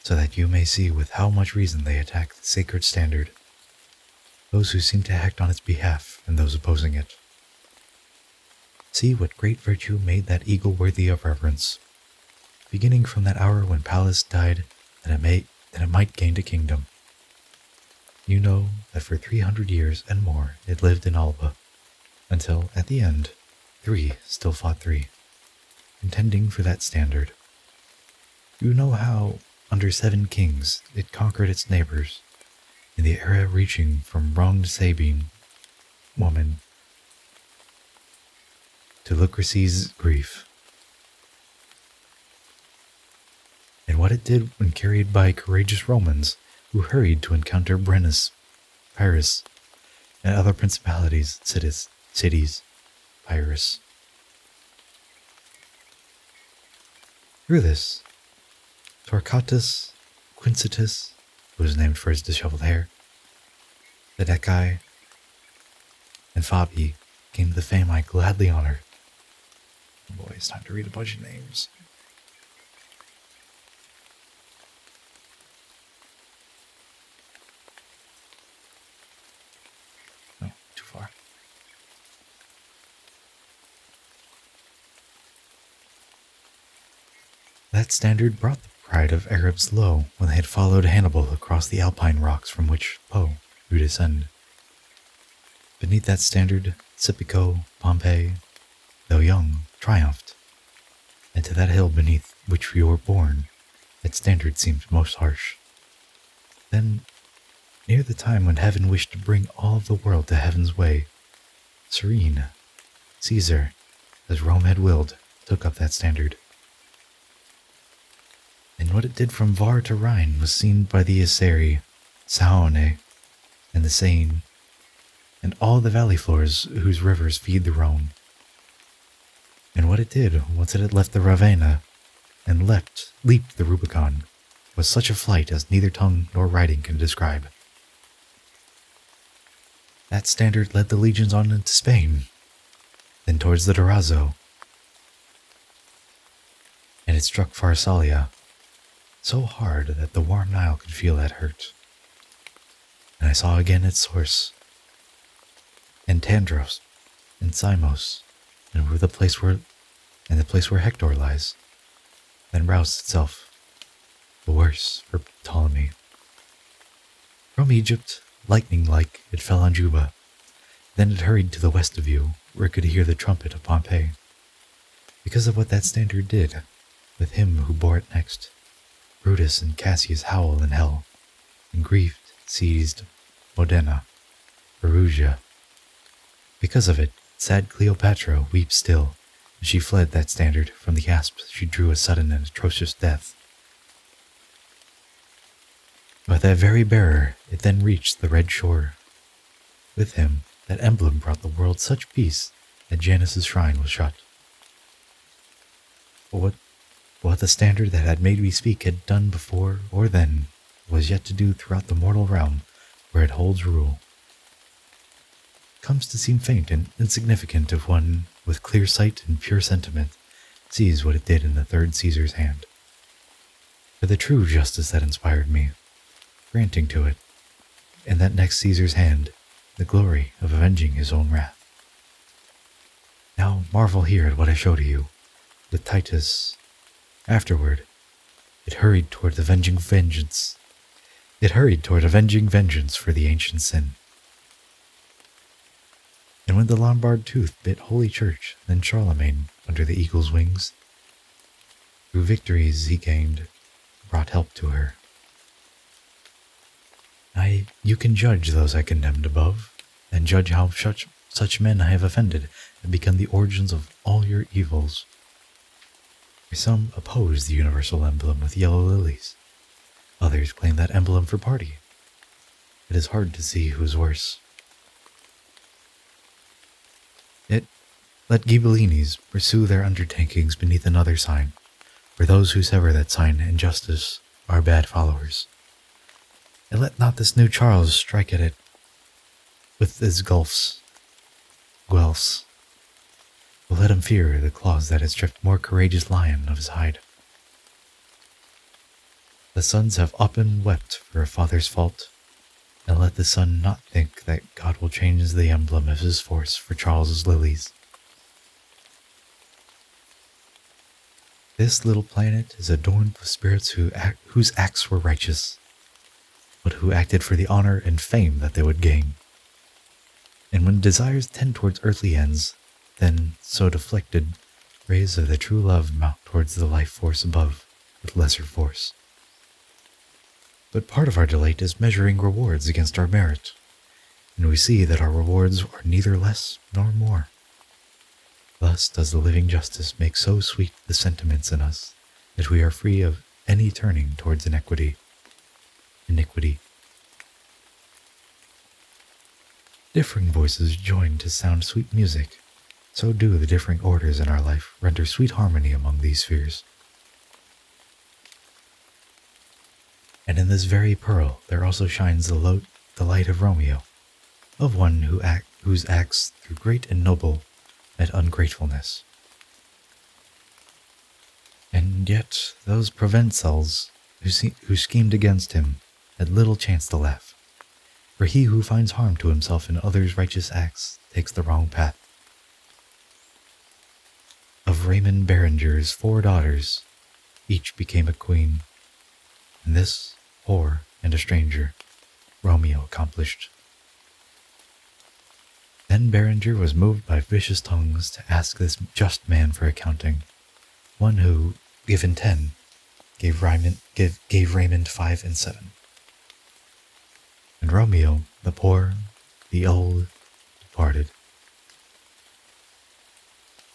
so that you may see with how much reason they attack the sacred standard, those who seem to act on its behalf and those opposing it. See what great virtue made that eagle worthy of reverence, beginning from that hour when Pallas died that it might gain a kingdom. You know that for 300 years and more it lived in Alba, until at the end 3 still fought 3, contending for that standard. You know how, under 7 kings, it conquered its neighbors, in the era reaching from wronged Sabine woman to Lucrecy's grief, and what it did when carried by courageous Romans who hurried to encounter Brennus, Pyrrhus, and other principalities, cities, Pyrrhus. Through this, Torquatus Quincitus, who was named for his disheveled hair, Bedecae, and Fabi gained the fame I gladly honor. Oh boy, it's time to read a bunch of names. No, too far. That standard brought the pride of Arabs low when they had followed Hannibal across the Alpine rocks from which Po would descend. Beneath that standard, Scipico, Pompey, though young, triumphed, and to that hill beneath which we were born, that standard seemed most harsh. Then, near the time when heaven wished to bring all of the world to heaven's way, serene, Caesar, as Rome had willed, took up that standard. And what it did from Var to Rhine was seen by the Iseri, Saone, and the Seine, and all the valley floors whose rivers feed the Rhone. And what it did once it had left the Ravenna and leaped the Rubicon was such a flight as neither tongue nor writing can describe. That standard led the legions on into Spain, then towards the Durazzo, and it struck Pharsalia so hard that the warm Nile could feel that hurt. And I saw again its source, and Tandros, and Samos, and the place where Hector lies, then roused itself, the worse for Ptolemy. From Egypt, lightning-like, it fell on Juba. Then it hurried to the west of you, where it could hear the trumpet of Pompey. Because of what that standard did, with him who bore it next, Brutus and Cassius howl in hell, and grief seized Modena, Perugia. Because of it, sad Cleopatra weeps still, as she fled that standard from the asps she drew a sudden and atrocious death. But that very bearer, it then reached the red shore. With him, that emblem brought the world such peace that Janus's shrine was shut. But what the standard that had made me speak had done before or then was yet to do throughout the mortal realm where it holds rule. Comes to seem faint and insignificant if one, with clear sight and pure sentiment, sees what it did in the third Caesar's hand. For the true justice that inspired me, granting to it, in that next Caesar's hand, the glory of avenging his own wrath. Now marvel here at what I show to you, with Titus. Afterward, it hurried toward avenging vengeance. It hurried toward avenging vengeance for the ancient sin. And when the Lombard tooth bit Holy Church, then Charlemagne, under the eagle's wings, through victories he gained, brought help to her. You can judge those I condemned above, and judge how such men I have offended have become the origins of all your evils. For some oppose the universal emblem with yellow lilies. Others claim that emblem for party. It is hard to see who is worse. Yet, let Ghibellines pursue their undertakings beneath another sign, for those who sever that sign in justice are bad followers. And let not this new Charles strike at it with his guelfs. But let him fear the claws that had stripped more courageous lion of his hide. The sons have often wept for a father's fault, and let the son not think that God will change the emblem of his force for Charles's lilies. This little planet is adorned with spirits whose acts were righteous, but who acted for the honor and fame that they would gain. And when desires tend towards earthly ends, then, so deflected, rays of the true love mount towards the life force above with lesser force. But part of our delight is measuring rewards against our merit, and we see that our rewards are neither less nor more. Thus does the living justice make so sweet the sentiments in us that we are free of any turning towards iniquity. Differing voices join to sound sweet music. So do the differing orders in our life render sweet harmony among these spheres. And in this very pearl there also shines the light of Romeo, of one whose acts through great and noble met ungratefulness. And yet those Provençals who schemed against him had little chance to laugh, for he who finds harm to himself in others' righteous acts takes the wrong path. Of Raymond Berenger's 4 daughters, each became a queen, and this, poor and a stranger, Romeo accomplished. Then Berenger was moved by vicious tongues to ask this just man for accounting, one who, given 10, gave Raymond 5 and 7. And Romeo, the poor, the old, departed.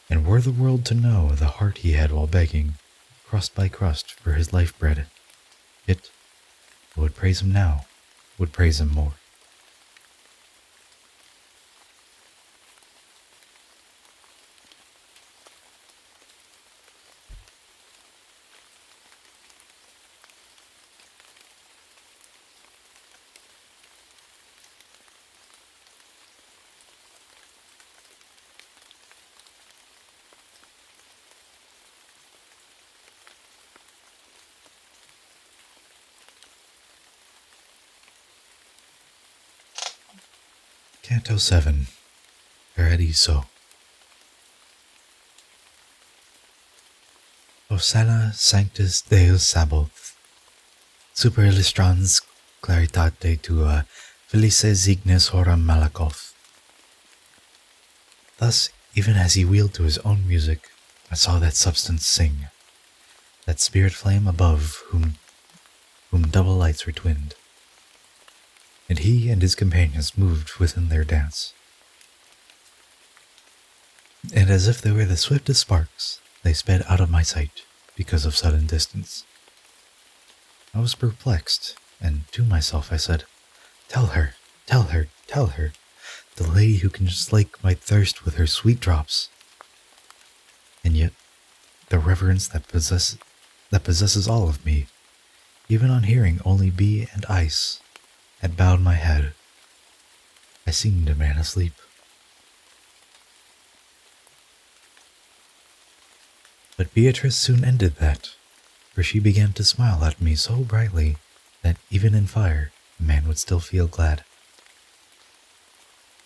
And were the world to know the heart he had while begging, crust by crust, for his life bread, it, who would praise him now, would praise him more. Canto 7, Paradiso. Hosanna Sanctus Deus Sabaoth, super illustrans claritate tua, felices ignis horam malakoth. Thus, even as he wheeled to his own music, I saw that substance sing, that spirit flame above whom double lights were twinned. And he and his companions moved within their dance. And as if they were the swiftest sparks, they sped out of my sight because of sudden distance. I was perplexed, and to myself I said, Tell her, tell her, tell her, the lady who can slake my thirst with her sweet drops. And yet, the reverence that possesses all of me, even on hearing only bee and ice, had bowed my head. I seemed a man asleep. But Beatrice soon ended that, for she began to smile at me so brightly that even in fire a man would still feel glad.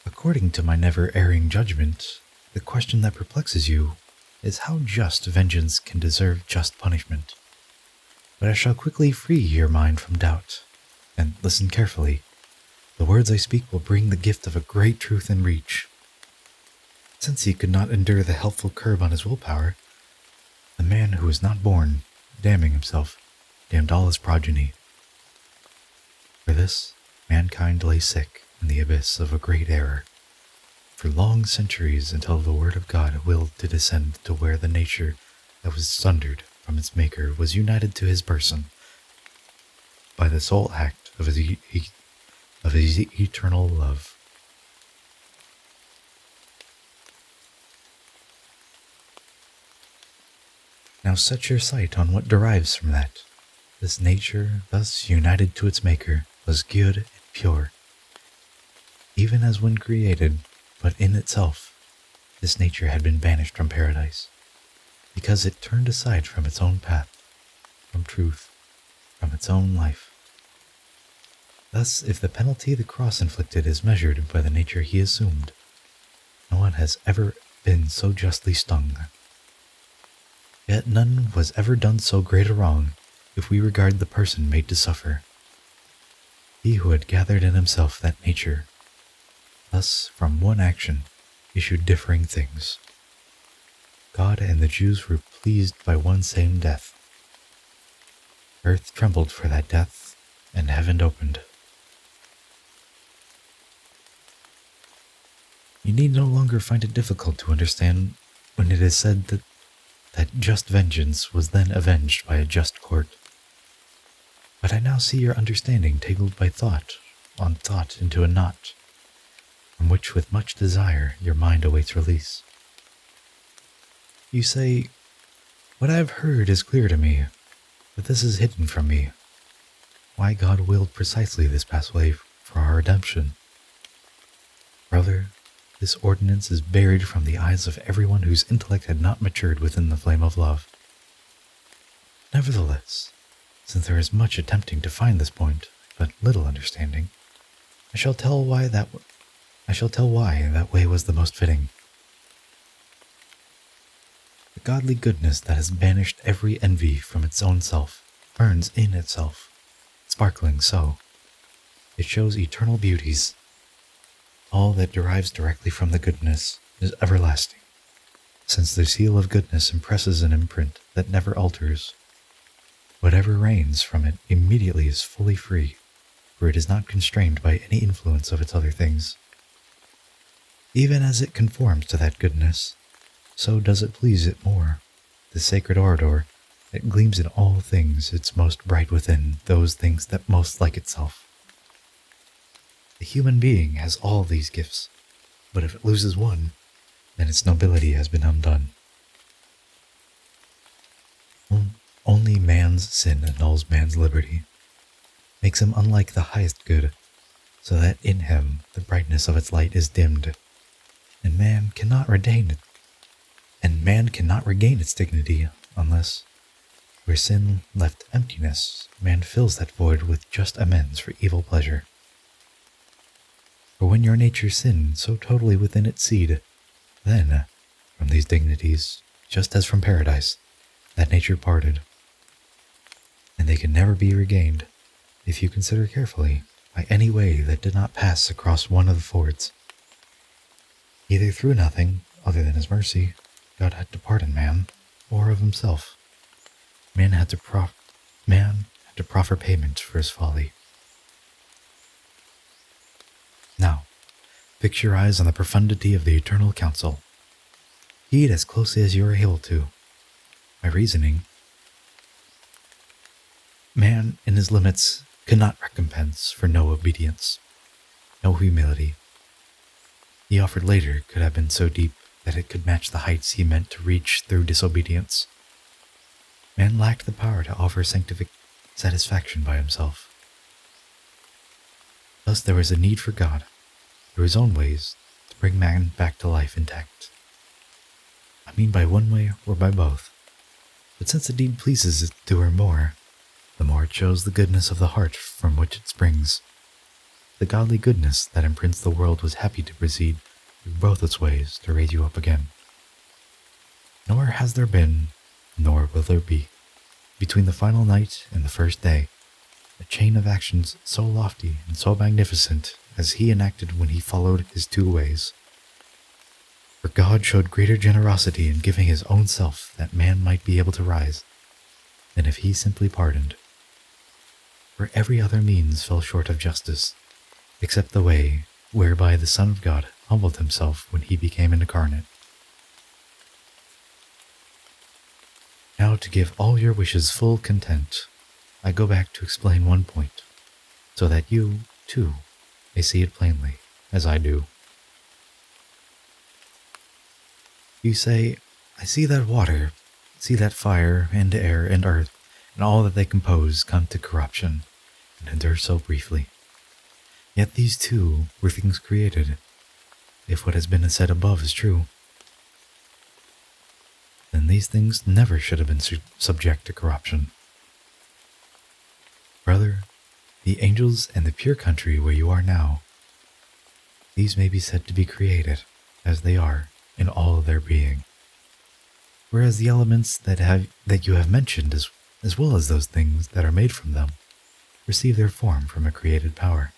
According to my never-erring judgment, the question that perplexes you is how just vengeance can deserve just punishment. But I shall quickly free your mind from doubt. And listen carefully. The words I speak will bring the gift of a great truth in reach. Since he could not endure the helpful curb on his willpower, the man who was not born, damning himself, damned all his progeny. For this, mankind lay sick in the abyss of a great error, for long centuries until the word of God willed to descend to where the nature that was sundered from its maker was united to his person by the sole act of his eternal love. Now set your sight on what derives from that. This nature, thus united to its maker, was good and pure, even as when created, but in itself, this nature had been banished from paradise, because it turned aside from its own path, from truth, from its own life. Thus, if the penalty the cross inflicted is measured by the nature he assumed, no one has ever been so justly stung. Yet none was ever done so great a wrong if we regard the person made to suffer. He who had gathered in himself that nature, thus from one action issued differing things. God and the Jews were pleased by one same death. Earth trembled for that death, and heaven opened. You need no longer find it difficult to understand when it is said that just vengeance was then avenged by a just court. But I now see your understanding tangled by thought on thought into a knot, from which with much desire your mind awaits release. You say, "What I have heard is clear to me, but this is hidden from me. Why God willed precisely this pathway for our redemption. Brother, this ordinance is buried from the eyes of everyone whose intellect had not matured within the flame of love. Nevertheless, since there is much attempting to find this point, but little understanding, I shall tell why that way was the most fitting. The godly goodness that has banished every envy from its own self burns in itself, sparkling so. It shows eternal beauties. All that derives directly from the goodness is everlasting, since the seal of goodness impresses an imprint that never alters. Whatever reigns from it immediately is fully free, for it is not constrained by any influence of its other things. Even as it conforms to that goodness, so does it please it more, the sacred ardor that gleams in all things its most bright within those things that most like itself. The human being has all these gifts, but if it loses one, then its nobility has been undone. Only man's sin annuls man's liberty, makes him unlike the highest good, so that in him the brightness of its light is dimmed, and man cannot regain its dignity unless, where sin left emptiness, man fills that void with just amends for evil pleasure. For when your nature sinned so totally within its seed, then, from these dignities, just as from paradise, that nature parted. And they can never be regained, if you consider carefully, by any way that did not pass across one of the fords. Either through nothing other than his mercy, God had to pardon man, or of himself. Man had to proffer payment for his folly. Now, fix your eyes on the profundity of the eternal counsel. Heed as closely as you are able to. My reasoning. Man, in his limits, cannot recompense for no obedience, no humility. He offered later could have been so deep that it could match the heights he meant to reach through disobedience. Man lacked the power to offer satisfaction by himself. Thus there was a need for God, through his own ways, to bring man back to life intact. I mean by one way or by both, but since the deed pleases it to her more, the more it shows the goodness of the heart from which it springs. The godly goodness that imprints the world was happy to proceed through both its ways to raise you up again. Nor has there been, nor will there be, between the final night and the first day, a chain of actions so lofty and so magnificent as he enacted when he followed his two ways. For God showed greater generosity in giving his own self that man might be able to rise, than if he simply pardoned. For every other means fell short of justice, except the way whereby the Son of God humbled himself when he became incarnate. Now, to give all your wishes full content, I go back to explain one point, so that you, too, may see it plainly, as I do. You say, I see that water, see that fire, and air, and earth, and all that they compose come to corruption, and endure so briefly. Yet these too were things created, if what has been said above is true. Then these things never should have been subject to corruption. Brother, the angels and the pure country where you are now, these may be said to be created, as they are, in all their being. Whereas the elements that you have mentioned, as well as those things that are made from them, receive their form from a created power.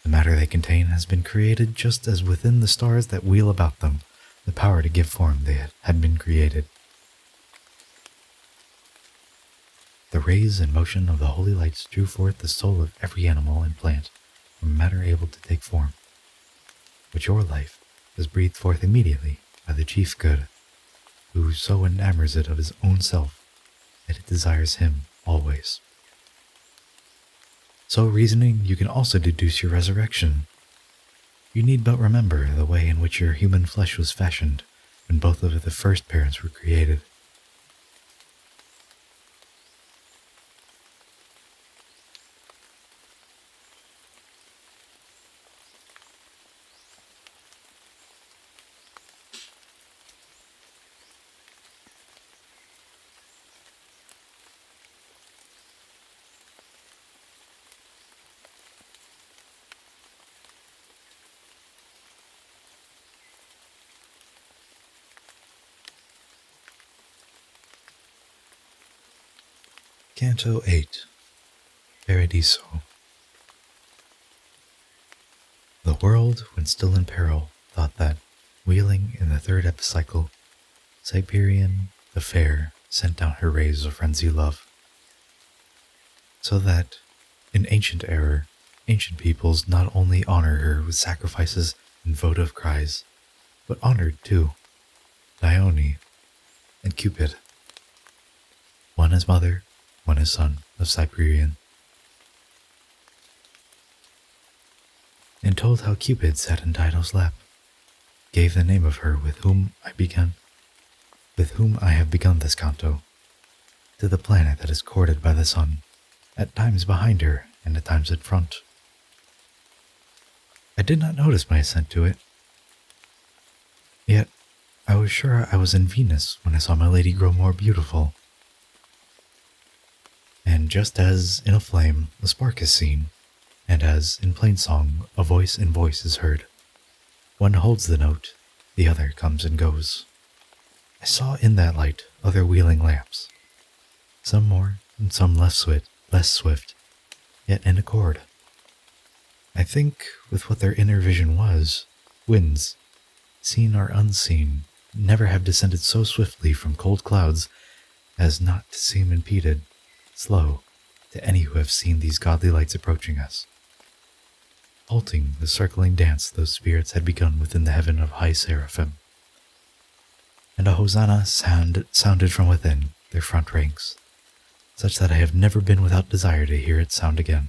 The matter they contain has been created just as within the stars that wheel about them, the power to give form they had been created. The rays and motion of the holy lights drew forth the soul of every animal and plant from matter able to take form, but your life was breathed forth immediately by the chief good, who so enamors it of his own self that it desires him always. So reasoning, you can also deduce your resurrection. You need but remember the way in which your human flesh was fashioned when both of the first parents were created. Canto 8, Paradiso. The world, when still in peril, thought that, wheeling in the third epicycle, Cyprian the fair sent down her rays of frenzied love. So that, in ancient error, ancient peoples not only honor her with sacrifices and votive cries, but honored too Dione and Cupid, one as mother, one as son of Cyprian, and told how Cupid sat in Dido's lap, gave the name of her with whom I have begun this canto, to the planet that is courted by the sun, at times behind her and at times in front. I did not notice my ascent to it, yet I was sure I was in Venus when I saw my lady grow more beautiful. And just as in a flame a spark is seen, and as in plain song a voice in voice is heard, one holds the note, the other comes and goes. I saw in that light other wheeling lamps, some more and some less swift, yet in accord. I think with what their inner vision was, winds, seen or unseen, never have descended so swiftly from cold clouds as not to seem impeded, slow, to any who have seen these godly lights approaching us, halting the circling dance those spirits had begun within the heaven of high seraphim. And a hosanna sounded from within their front ranks, such that I have never been without desire to hear it sound again.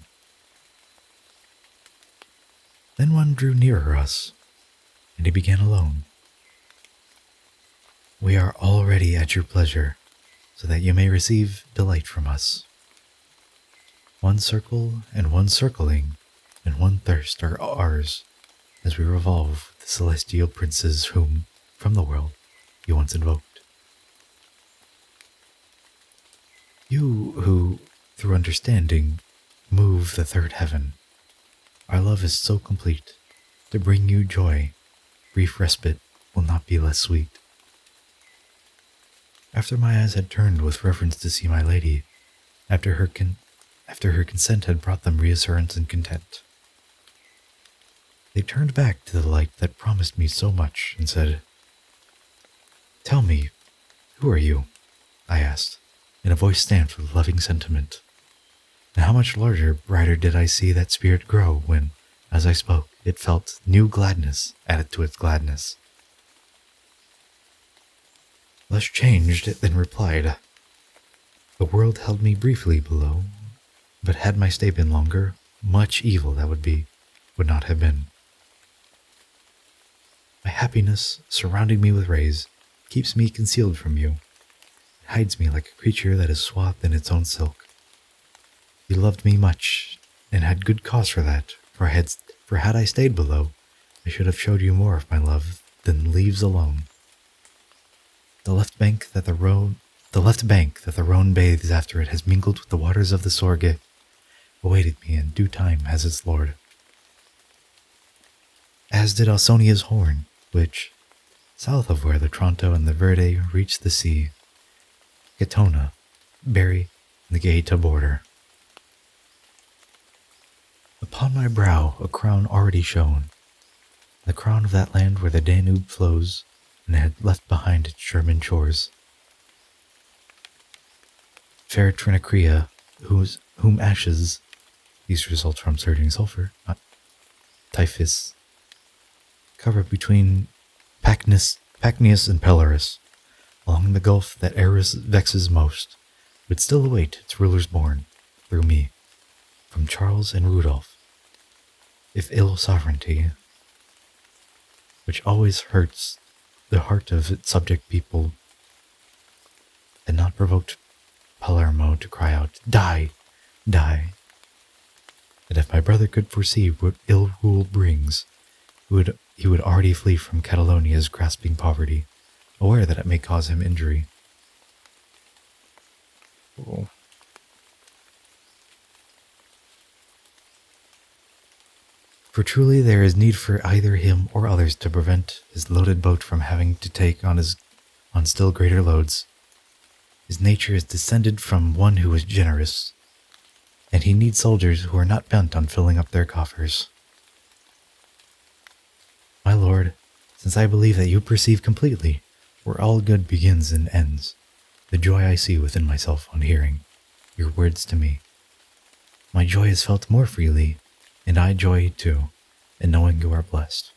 Then one drew nearer us, and he began alone. We are already at your pleasure, so that you may receive delight from us. One circle and one circling, and one thirst are ours, as we revolve with the celestial princes whom, from the world, you once invoked. You who, through understanding, move the third heaven, our love is so complete, to bring you joy, brief respite will not be less sweet. After my eyes had turned with reverence to see my lady, after her consent had brought them reassurance and content, they turned back to the light that promised me so much and said, "Tell me, who are you?" I asked, in a voice stamped with loving sentiment. And how much larger, brighter did I see that spirit grow when, as I spoke, it felt new gladness added to its gladness. Less changed, it then replied, "The world held me briefly below, but had my stay been longer, much evil that would not have been. My happiness, surrounding me with rays, keeps me concealed from you. It hides me like a creature that is swathed in its own silk. You loved me much, and had good cause for that, for had I stayed below, I should have showed you more of my love than leaves alone. The left bank that the Rhone bathes after it has mingled with the waters of the Sorgue, awaited me in due time as its lord. As did Ausonia's horn, which, south of where the Tronto and the Verde reach the sea, Gatona, Berry, and the Gaeta border. Upon my brow a crown already shone, the crown of that land where the Danube flows, and had left behind its German shores. fair Trinacria, whom ashes, these result from surging sulfur, not typhus, cover between Pacnius and Pelaris, along the gulf that Eris vexes most, would still await its rulers born, through me, from Charles and Rudolph, if ill sovereignty, which always hurts the heart of its subject people, had not provoked Palermo to cry out, "Die! Die!" And if my brother could foresee what ill rule brings, he would already flee from Catalonia's grasping poverty, aware that it may cause him injury. Oh. For truly there is need for either him or others to prevent his loaded boat from having to take on still greater loads. His nature is descended from one who is generous, and he needs soldiers who are not bent on filling up their coffers. My lord, since I believe that you perceive completely where all good begins and ends, the joy I see within myself on hearing your words to me, my joy is felt more freely, and I joy too, in knowing you are blessed.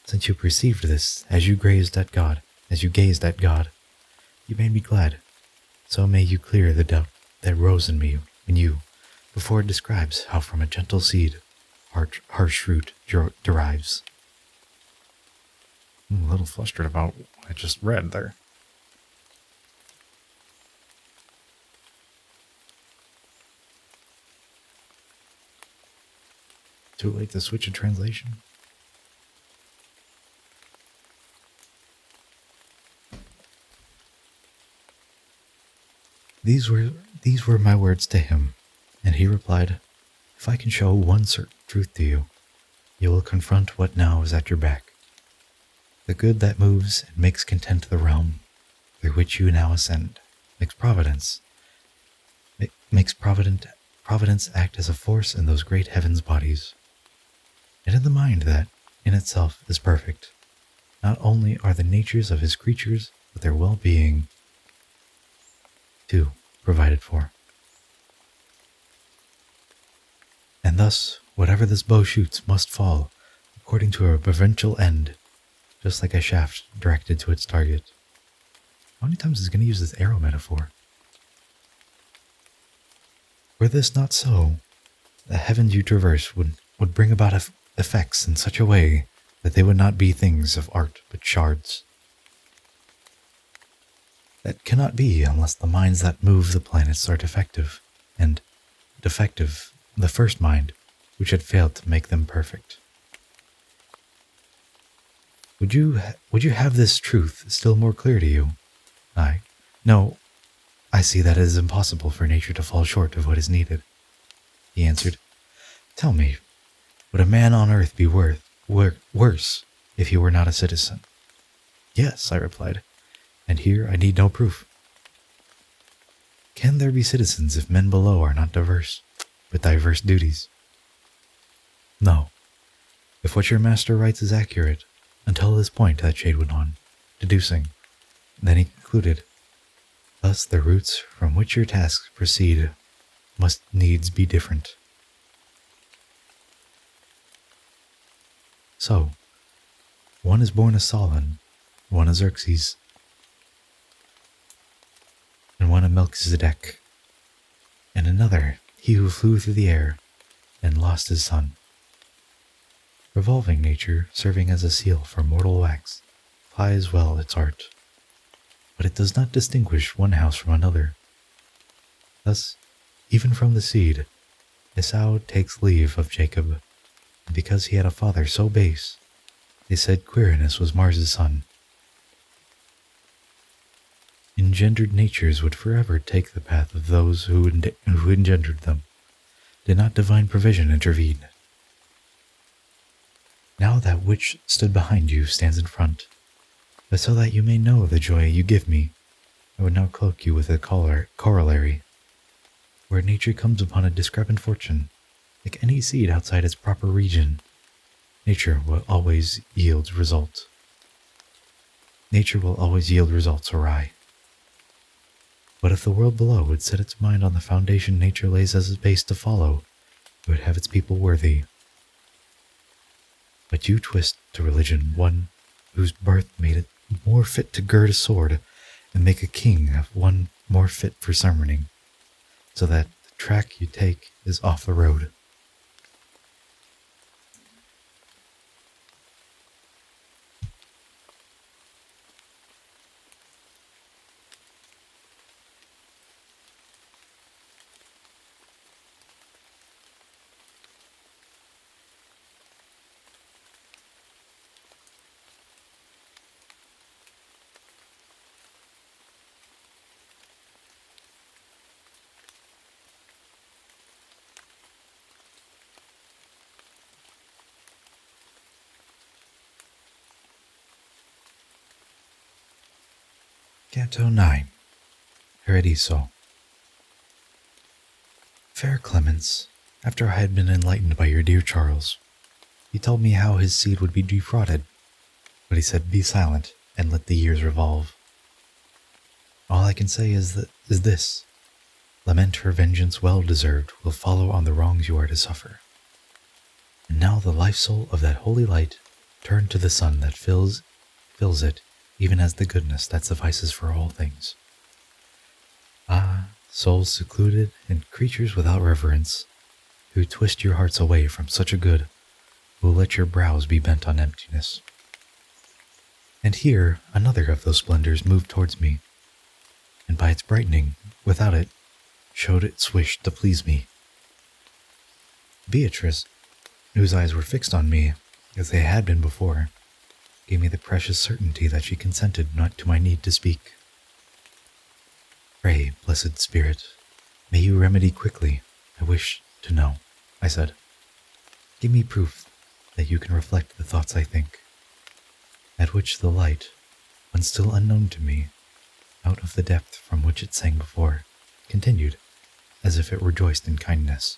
Since you perceived this as you gazed at God, you made me glad. So may you clear the doubt that rose in me and you, before it describes how from a gentle seed harsh fruit derives. I'm a little flustered about what I just read there. Too late to switch a translation. These were my words to him, and he replied, "If I can show one certain truth to you, you will confront what now is at your back. The good that moves and makes content the realm through which you now ascend makes Providence act as a force in those great heavens bodies, and in the mind that, in itself, is perfect. Not only are the natures of his creatures, but their well-being, too, provided for. And thus, whatever this bow shoots must fall, according to a providential end, just like a shaft directed to its target." How many times is he going to use this arrow metaphor? Were this not so, the heavens you traverse would bring about effects in such a way that they would not be things of art but shards. That cannot be unless the minds that move the planets are defective, and defective the first mind, which had failed to make them perfect. Would you have this truth still more clear to you? No, I see that it is impossible for nature to fall short of what is needed. He answered, "Tell me, would a man on earth be worse if he were not a citizen?" "Yes," I replied, "and here I need no proof." "Can there be citizens if men below are not diverse, with diverse duties?" "No. If what your master writes is accurate, until this point," that shade went on, deducing. Then he concluded, "Thus the roots from which your tasks proceed must needs be different. So, one is born a Solon, one a Xerxes, and one a Melchizedek, and another he who flew through the air and lost his son. Revolving nature, serving as a seal for mortal wax, plies well its art, but it does not distinguish one house from another. Thus, even from the seed, Esau takes leave of Jacob, and because he had a father so base, they said Quirinus was Mars's son. Engendered natures would forever take the path of those who engendered them. Did not divine provision intervene? Now that which stood behind you stands in front, but so that you may know the joy you give me, I would now cloak you with a corollary. Where nature comes upon a discrepant fortune, like any seed outside its proper region, nature will always yield results. Nature will always yield results awry. But if the world below would set its mind on the foundation nature lays as its base to follow, it would have its people worthy. But you twist to religion one whose birth made it more fit to gird a sword and make a king of one more fit for sermoning, so that the track you take is off the road. Canto 9. Paradiso. Fair Clemens, after I had been enlightened by your dear Charles, he told me how his seed would be defrauded, but he said, "Be silent and let the years revolve." All I can say is this: lament for vengeance well deserved will follow on the wrongs you are to suffer. And now the life soul of that holy light turn to the sun that fills it, even as the goodness that suffices for all things. Ah, souls secluded and creatures without reverence, who twist your hearts away from such a good, will let your brows be bent on emptiness. And here another of those splendors moved towards me, and by its brightening, without it, showed its wish to please me. Beatrice, whose eyes were fixed on me, as they had been before, gave me the precious certainty that she consented not to my need to speak. "Pray, blessed spirit, may you remedy quickly, I wish to know," I said. "Give me proof that you can reflect the thoughts I think." At which the light, when still unknown to me, out of the depth from which it sang before, continued, as if it rejoiced in kindness.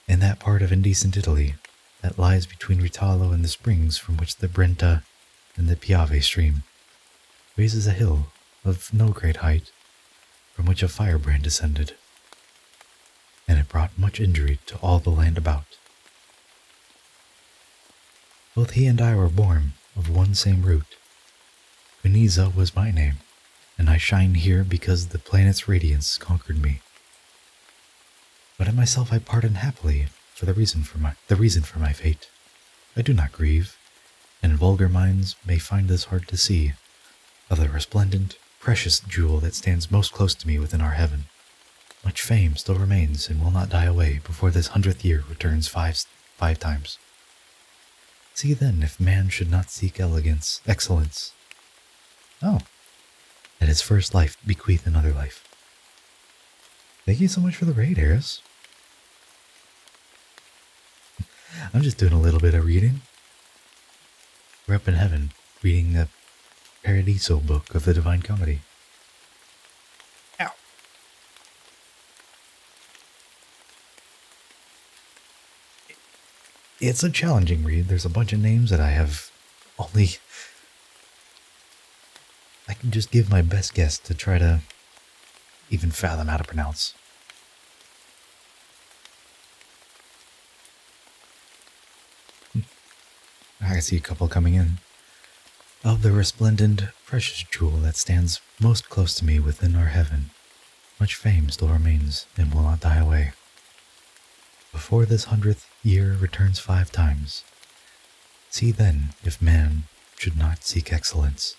"In that part of indecent Italy that lies between Ritalo and the springs from which the Brenta and the Piave stream, raises a hill of no great height, from which a firebrand descended, and it brought much injury to all the land about. Both he and I were born of one same root. Quiniza was my name, and I shine here because the planet's radiance conquered me. But in myself I pardon happily for the reason for my fate. I do not grieve, and vulgar minds may find this hard to see, of the resplendent, precious jewel that stands most close to me within our heaven. Much fame still remains and will not die away before this 100th year returns five times. See then if man should not seek excellence. Oh, at his first life bequeath another life. Thank you so much for the raid, Eris. I'm just doing a little bit of reading. We're up in heaven, reading the Paradiso book of the Divine Comedy. Ow. It's a challenging read. There's a bunch of names that I can just give my best guess to try to even fathom how to pronounce. I see a couple coming in. Of the resplendent, precious jewel that stands most close to me within our heaven, much fame still remains and will not die away. Before this 100th year returns 5 times, see then if man should not seek excellence,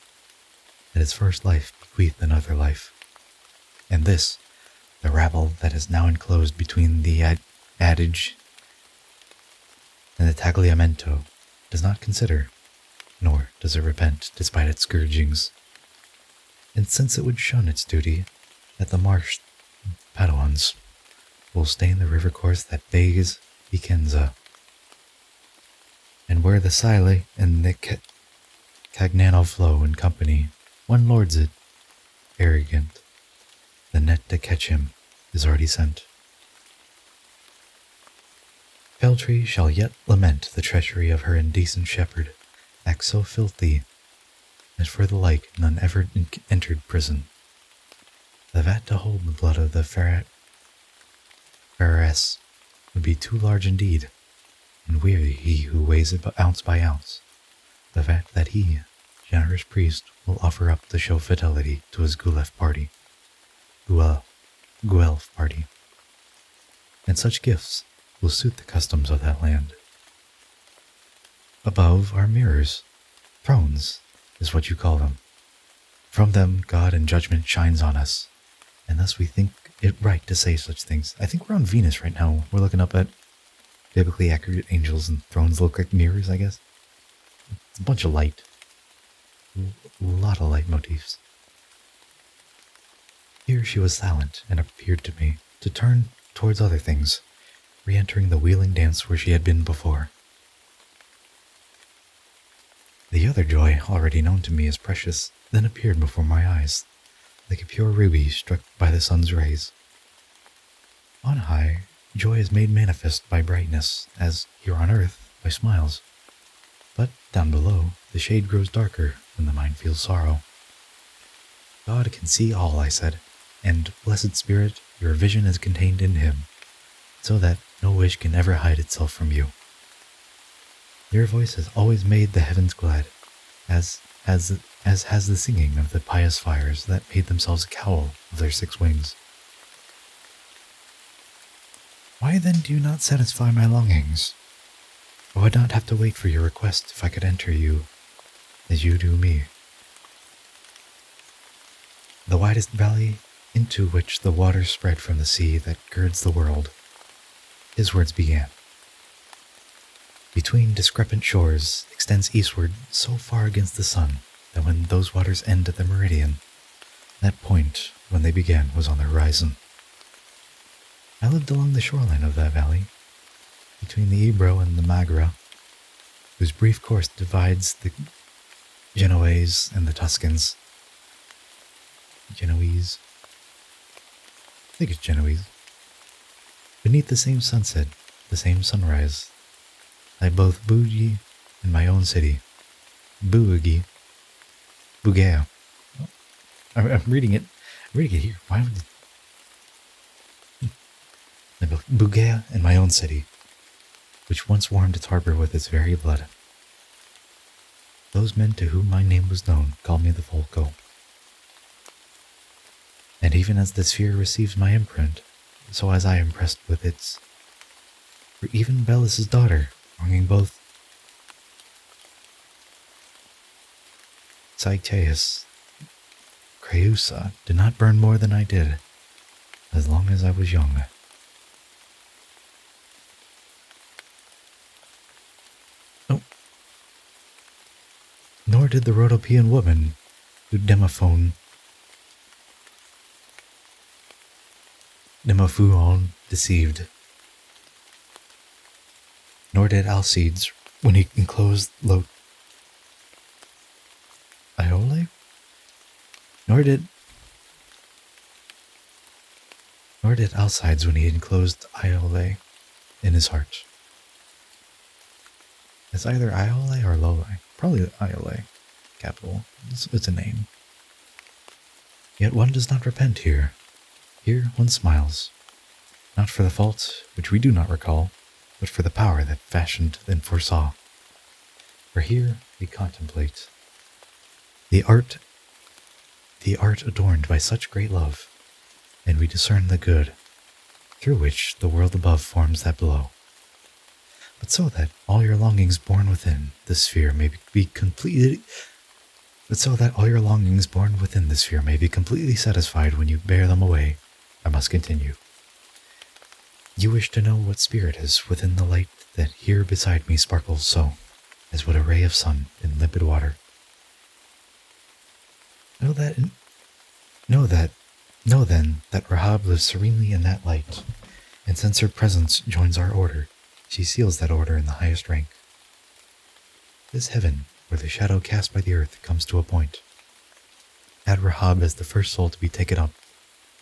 at his first life bequeath another life. And this, the rabble that is now enclosed between the adage and the tagliamento, does not consider, nor does it repent despite its scourgings. And since it would shun its duty, at the marsh Padawans will stain the river course that bathes Vicenza, and where the Sile and the Cagnano flow in company, one lords it, arrogant. The net to catch him is already sent. Peltry shall yet lament the treachery of her indecent shepherd, act so filthy, that for the like none ever entered prison. The vat to hold the blood of the Ferraress would be too large indeed, and weary he who weighs it ounce by ounce. The vat that he, generous priest, will offer up to show fidelity to his Guelph party. Guelph party. And such gifts will suit the customs of that land. Above are mirrors. Thrones is what you call them. From them God in judgment shines on us, and thus we think it right to say such things. I think we're on Venus right now. We're looking up at biblically accurate angels, and thrones look like mirrors, I guess. It's a bunch of light. A lot of light motifs. Here she was silent and appeared to me to turn towards other things, re-entering the wheeling dance where she had been before. The other joy, already known to me as precious, then appeared before my eyes, like a pure ruby struck by the sun's rays. On high, joy is made manifest by brightness, as here on earth by smiles. But down below, the shade grows darker when the mind feels sorrow. God can see all, I said, and, blessed Spirit, your vision is contained in him, so that no wish can ever hide itself from you. Your voice has always made the heavens glad, as has the singing of the pious fires that made themselves a cowl of their 6 wings. Why then do you not satisfy my longings? I would not have to wait for your request if I could enter you as you do me. The widest valley into which the waters spread from the sea that girds the world. His words began. Between discrepant shores extends eastward so far against the sun that when those waters end at the meridian, that point when they began was on the horizon. I lived along the shoreline of that valley, between the Ebro and the Magra, whose brief course divides the Genoese and the Tuscans. Genoese? I think it's Genoese. Beneath the same sunset, the same sunrise, I both Bougie and my own city. Bugea. I'm reading it. Here. Why would I both Bugea and my own city, which once warmed its harbor with its very blood. Those men to whom my name was known called me the Volco. And even as the sphere received my imprint, so as I impressed with its. For even Bellus's daughter, belonging both Cyaeus, Creusa, did not burn more than I did, as long as I was young. Oh. Nor did the Rhodopean woman, who Demophoon deceived. Nor did Alcides, when he enclosed Iole? Nor did Alcides when he enclosed Iole in his heart. It's either Iole or Lole. Probably Iole. Capital. It's a name. Yet one does not repent here. Here one smiles, not for the fault which we do not recall, but for the power that fashioned and foresaw. For here we contemplate the art adorned by such great love, and we discern the good, through which the world above forms that below. But so that all your longings born within this sphere may be completely satisfied when you bear them away, I must continue. You wish to know what spirit is within the light that here beside me sparkles so, as would a ray of sun in limpid water. Know then that Rahab lives serenely in that light, and since her presence joins our order, she seals that order in the highest rank. This heaven, where the shadow cast by the earth comes to a point, had Rahab as the first soul to be taken up,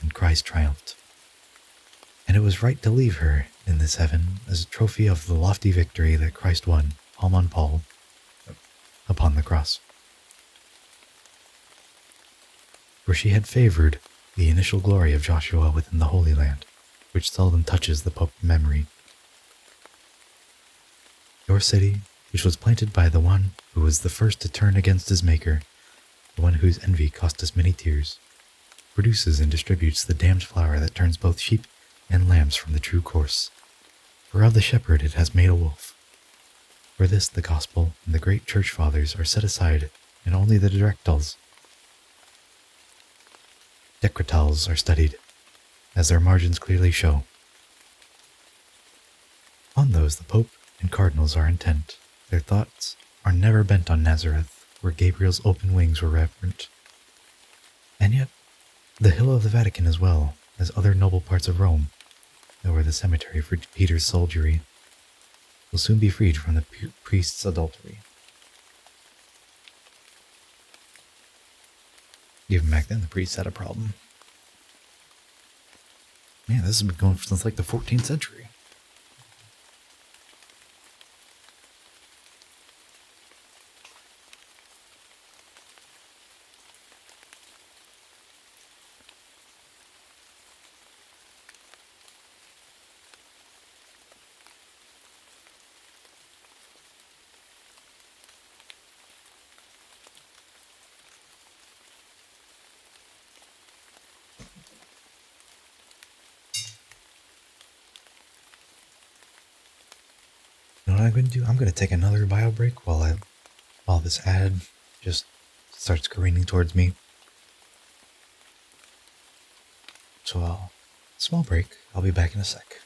and Christ triumphed. And it was right to leave her in this heaven as a trophy of the lofty victory that Christ won, palm on palm, upon the cross. For she had favored the initial glory of Joshua within the Holy Land, which seldom touches the Pope's memory. Your city, which was planted by the one who was the first to turn against his Maker, the one whose envy cost us many tears, produces and distributes the damned flower that turns both sheep and lambs from the true course. For of the shepherd it has made a wolf. For this the gospel and the great church fathers are set aside, and only the decretals are studied, as their margins clearly show. On those the Pope and cardinals are intent. Their thoughts are never bent on Nazareth, where Gabriel's open wings were reverent. And yet, the hill of the Vatican as well as other noble parts of Rome, or the cemetery for Peter's soldiery, will soon be freed from the priest's adultery. Even back then, the priests had a problem. Man, this has been going since like the 14th century. You know what I'm going to do? I'm going to take another bio break while this ad just starts careening towards me. So, small break. I'll be back in a sec.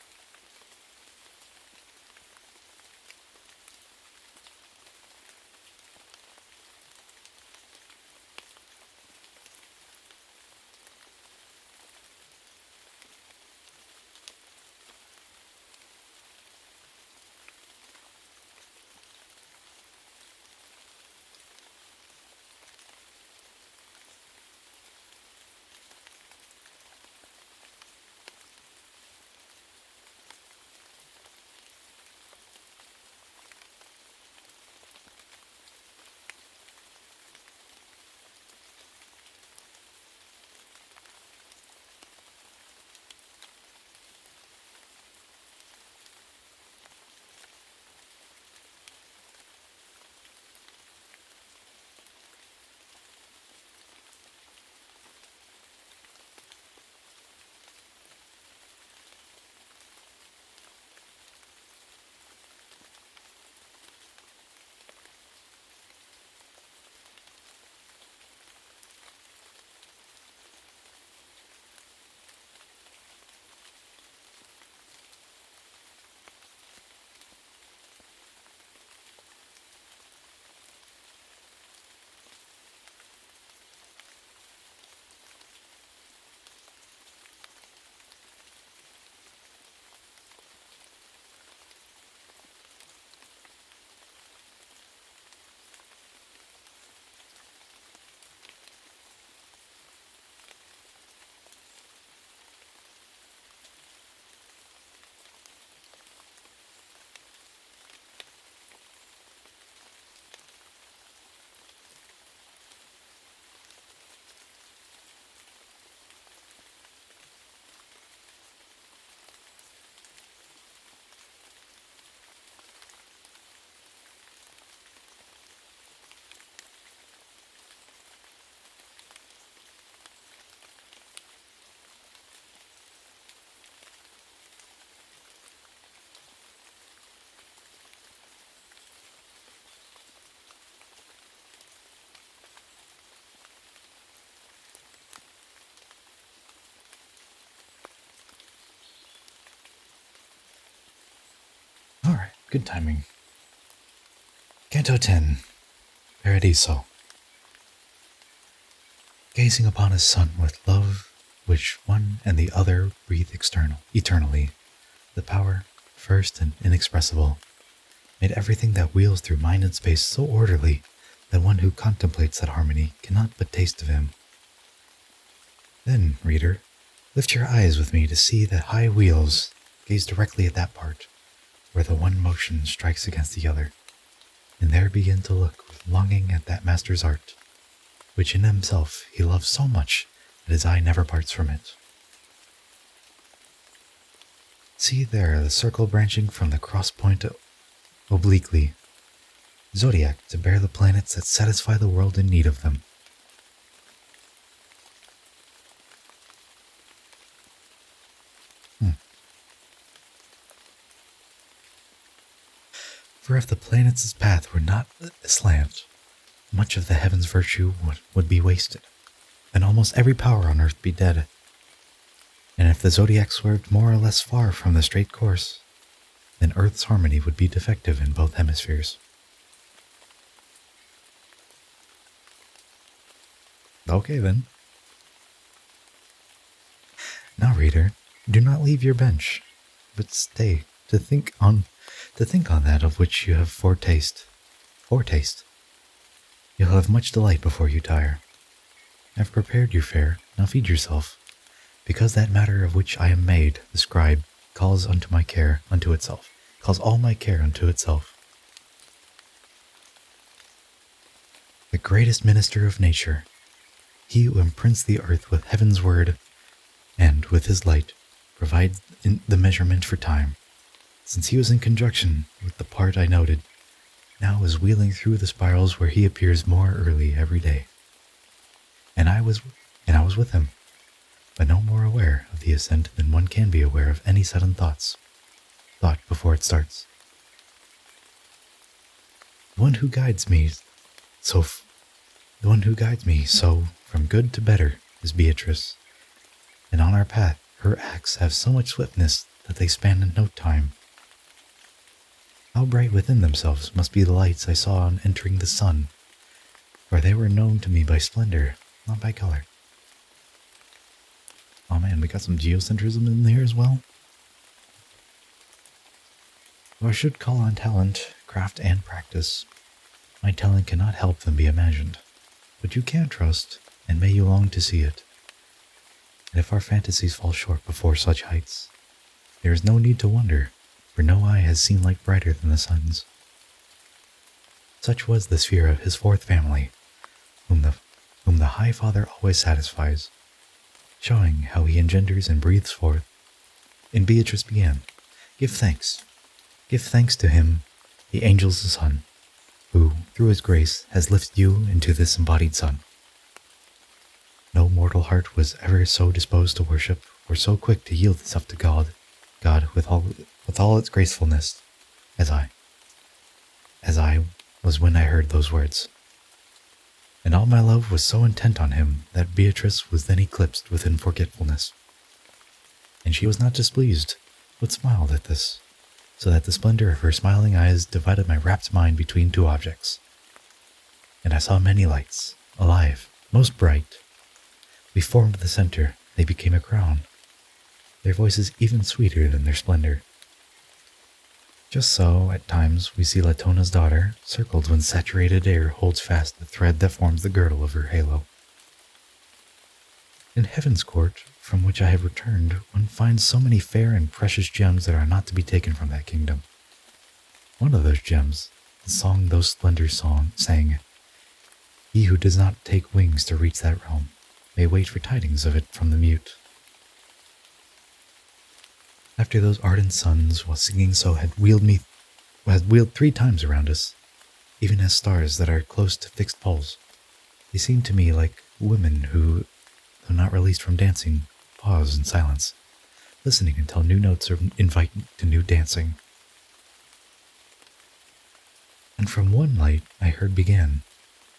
Alright, good timing. Canto 10, Paradiso. Gazing upon his son with love, which one and the other breathe eternally, the power, first and inexpressible, made everything that wheels through mind and space so orderly that one who contemplates that harmony cannot but taste of him. Then, reader, lift your eyes with me to see the high wheels, gaze directly at that part, where the one motion strikes against the other, and there begin to look with longing at that master's art, which in himself he loves so much but his eye never parts from it. See there the circle branching from the cross point obliquely. Zodiac to bear the planets that satisfy the world in need of them. For if the planets' path were not aslant, much of the heavens' virtue would be wasted, and almost every power on earth be dead. And if the zodiac swerved more or less far from the straight course, then Earth's harmony would be defective in both hemispheres. Okay then. Now, reader, do not leave your bench, but stay to think on that of which you have foretaste. You'll have much delight before you tire. I've prepared your fare, now feed yourself, because that matter of which I am made, the scribe, calls all my care unto itself. The greatest minister of nature, he who imprints the earth with heaven's word, and with his light provides the measurement for time, since he was in conjunction with the part I noted, now is wheeling through the spirals where he appears more early every day. And I was with him, but no more aware of the ascent than one can be aware of any sudden thought before it starts. The one who guides me so from good to better is Beatrice, and on our path her acts have so much swiftness that they span in no time. How bright within themselves must be the lights I saw on entering the sun, for they were known to me by splendor, not by color. Oh man, we got some geocentrism in there as well. Though I should call on talent, craft, and practice, my talent cannot help them be imagined, but you can trust, and may you long to see it. And if our fantasies fall short before such heights, there is no need to wonder, for no eye has seen light brighter than the sun's. Such was the sphere of his fourth family, whom the High Father always satisfies, showing how he engenders and breathes forth. And Beatrice began, Give thanks to him, the angel's son, who, through his grace, has lifted you into this embodied sun. No mortal heart was ever so disposed to worship, or so quick to yield itself to God with all its gracefulness, as I was when I heard those words. And all my love was so intent on him that Beatrice was then eclipsed within forgetfulness. And she was not displeased, but smiled at this, so that the splendor of her smiling eyes divided my rapt mind between two objects. And I saw many lights, alive, most bright. We formed the center, they became a crown, their voices even sweeter than their splendor. Just so, at times, we see Latona's daughter, circled when saturated air holds fast the thread that forms the girdle of her halo. In Heaven's court, from which I have returned, one finds so many fair and precious gems that are not to be taken from that kingdom. One of those gems, the song those splendors sang, he who does not take wings to reach that realm may wait for tidings of it from the mute. After those ardent suns, while singing so, had wheeled 3 times around us, even as stars that are close to fixed poles, they seemed to me like women who, though not released from dancing, pause in silence, listening until new notes invite to new dancing. And from one light I heard began,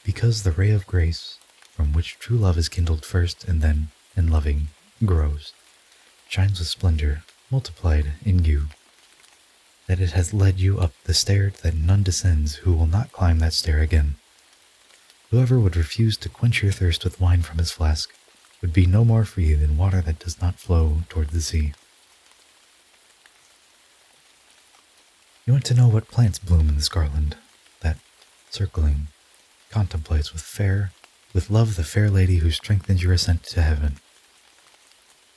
because the ray of grace, from which true love is kindled first and then, in loving, grows, shines with splendor, multiplied in you, that it has led you up the stair that none descends who will not climb that stair again. Whoever would refuse to quench your thirst with wine from his flask would be no more free than water that does not flow toward the sea. You want to know what plants bloom in this garland, that, circling, contemplates with love the fair lady who strengthens your ascent to heaven.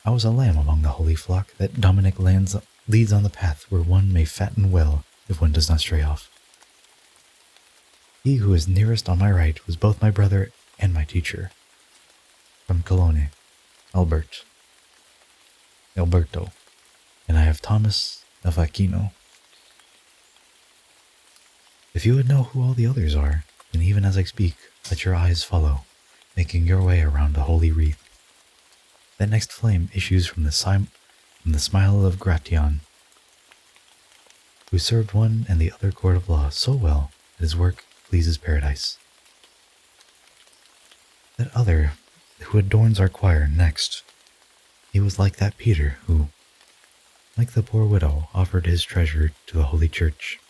I was a lamb among the holy flock that Dominic leads on the path where one may fatten well if one does not stray off. He who is nearest on my right was both my brother and my teacher, from Cologne, Albert, Alberto, and I have Thomas of Aquino. If you would know who all the others are, then even as I speak, let your eyes follow, making your way around the holy wreath. That next flame issues from the smile of Gratian, who served one and the other court of law so well that his work pleases paradise. That other, who adorns our choir next, he was like that Peter who, like the poor widow, offered his treasure to the holy church.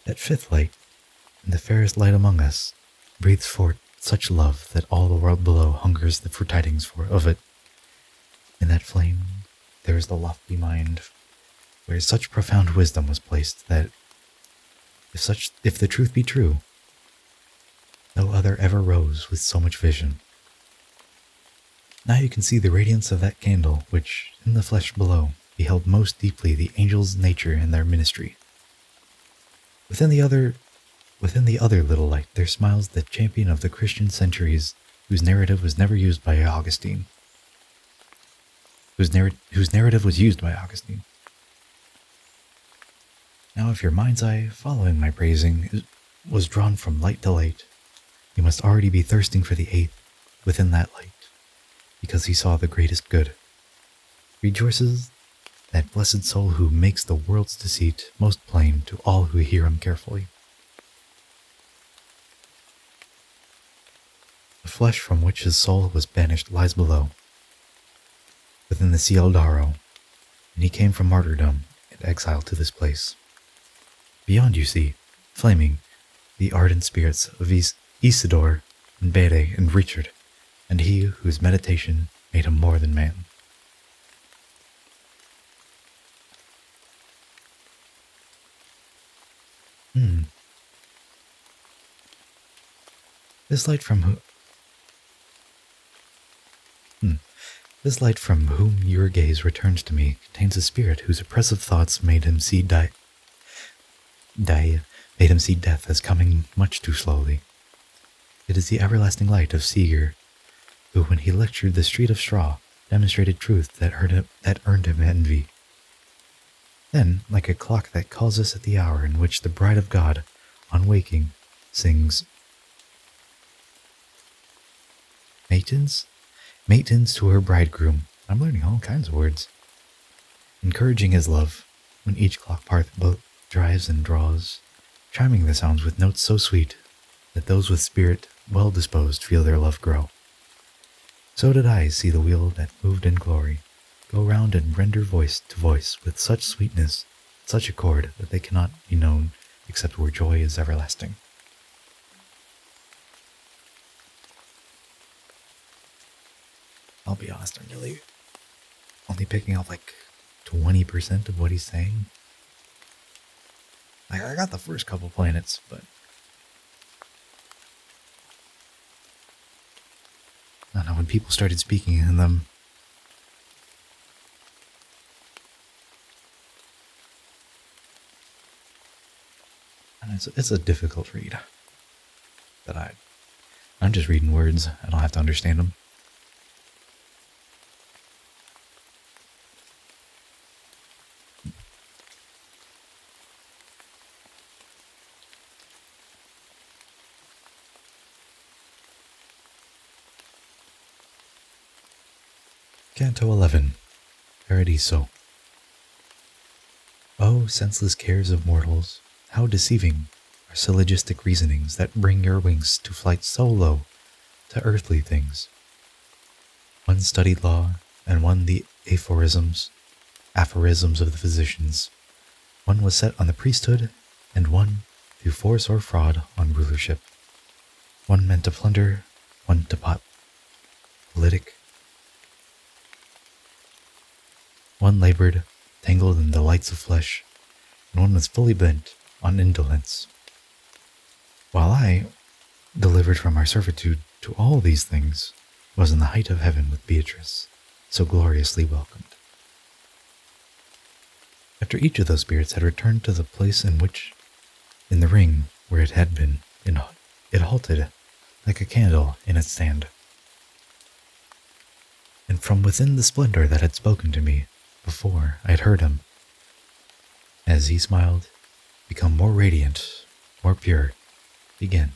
That fifth light, and the fairest light among us, breathes forth such love that all the world below hungers for tidings of it. In that flame there is the lofty mind, where such profound wisdom was placed that, if the truth be true, no other ever rose with so much vision. Now you can see the radiance of that candle which, in the flesh below, beheld most deeply the angels' nature and their ministry. Within the other little light there smiles the champion of the Christian centuries, whose narrative was used by Augustine. Now if your mind's eye, following my praising, was drawn from light to light, you must already be thirsting for the eighth within that light, because he saw the greatest good. Rejoices that blessed soul who makes the world's deceit most plain to all who hear him carefully. The flesh from which his soul was banished lies below, within the Ciel-Darrow, and he came from martyrdom and exile to this place. Beyond you see, flaming, the ardent spirits of Isidore and Bede and Richard, and he whose meditation made him more than man. This light from whom your gaze returns to me contains a spirit whose oppressive thoughts made him see death as coming much too slowly. It is the everlasting light of Seeger, who, when he lectured the street of straw, demonstrated truth that earned him envy. Then, like a clock that calls us at the hour in which the bride of God, on waking, sings matins to her bridegroom. I'm learning all kinds of words. Encouraging his love, when each clock both drives and draws, chiming the sounds with notes so sweet that those with spirit well disposed feel their love grow. So did I see the wheel that moved in glory go round and render voice to voice with such sweetness, such accord that they cannot be known except where joy is everlasting. I'll be honest, I'm really only picking up like 20% of what he's saying. I got the first couple planets, but I don't know, when people started speaking in them, and it's a difficult read. I'm just reading words. I don't have to understand them. Canto 11, Paradiso. O senseless cares of mortals, how deceiving are syllogistic reasonings that bring your wings to flight so low to earthly things. One studied law, and one the aphorisms of the physicians. One was set on the priesthood, and one, through force or fraud, on rulership. One meant to plunder, one to politic. One labored, tangled in the lights of flesh, and one was fully bent on indolence. While I, delivered from our servitude to all these things, was in the height of heaven with Beatrice, so gloriously welcomed. After each of those spirits had returned to the place in the ring where it had been, it halted like a candle in its stand. and from within the splendor that had spoken to me before I had heard him, as he smiled, become more radiant, more pure, begin.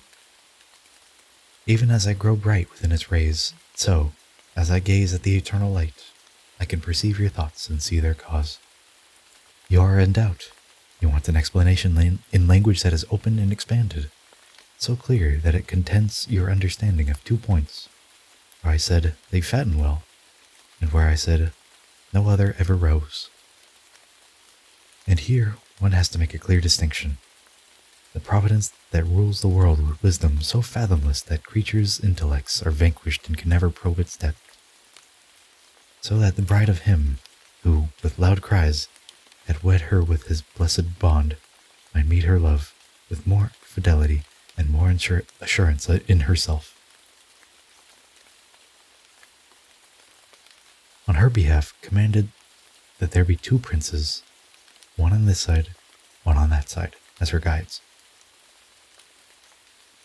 Even as I grow bright within its rays, so, as I gaze at the eternal light, I can perceive your thoughts and see their cause. You are in doubt. You want an explanation in language that is open and expanded, so clear that it contents your understanding of 2 points, where I said they fatten well, and where I said no other ever rose. And here one has to make a clear distinction. The providence that rules the world with wisdom so fathomless that creatures' intellects are vanquished and can never probe its depth. So that the bride of him who, with loud cries, had wed her with his blessed bond, might meet her love with more fidelity and more assurance in herself. On her behalf commanded that there be 2 princes, one on this side, one on that side, as her guides.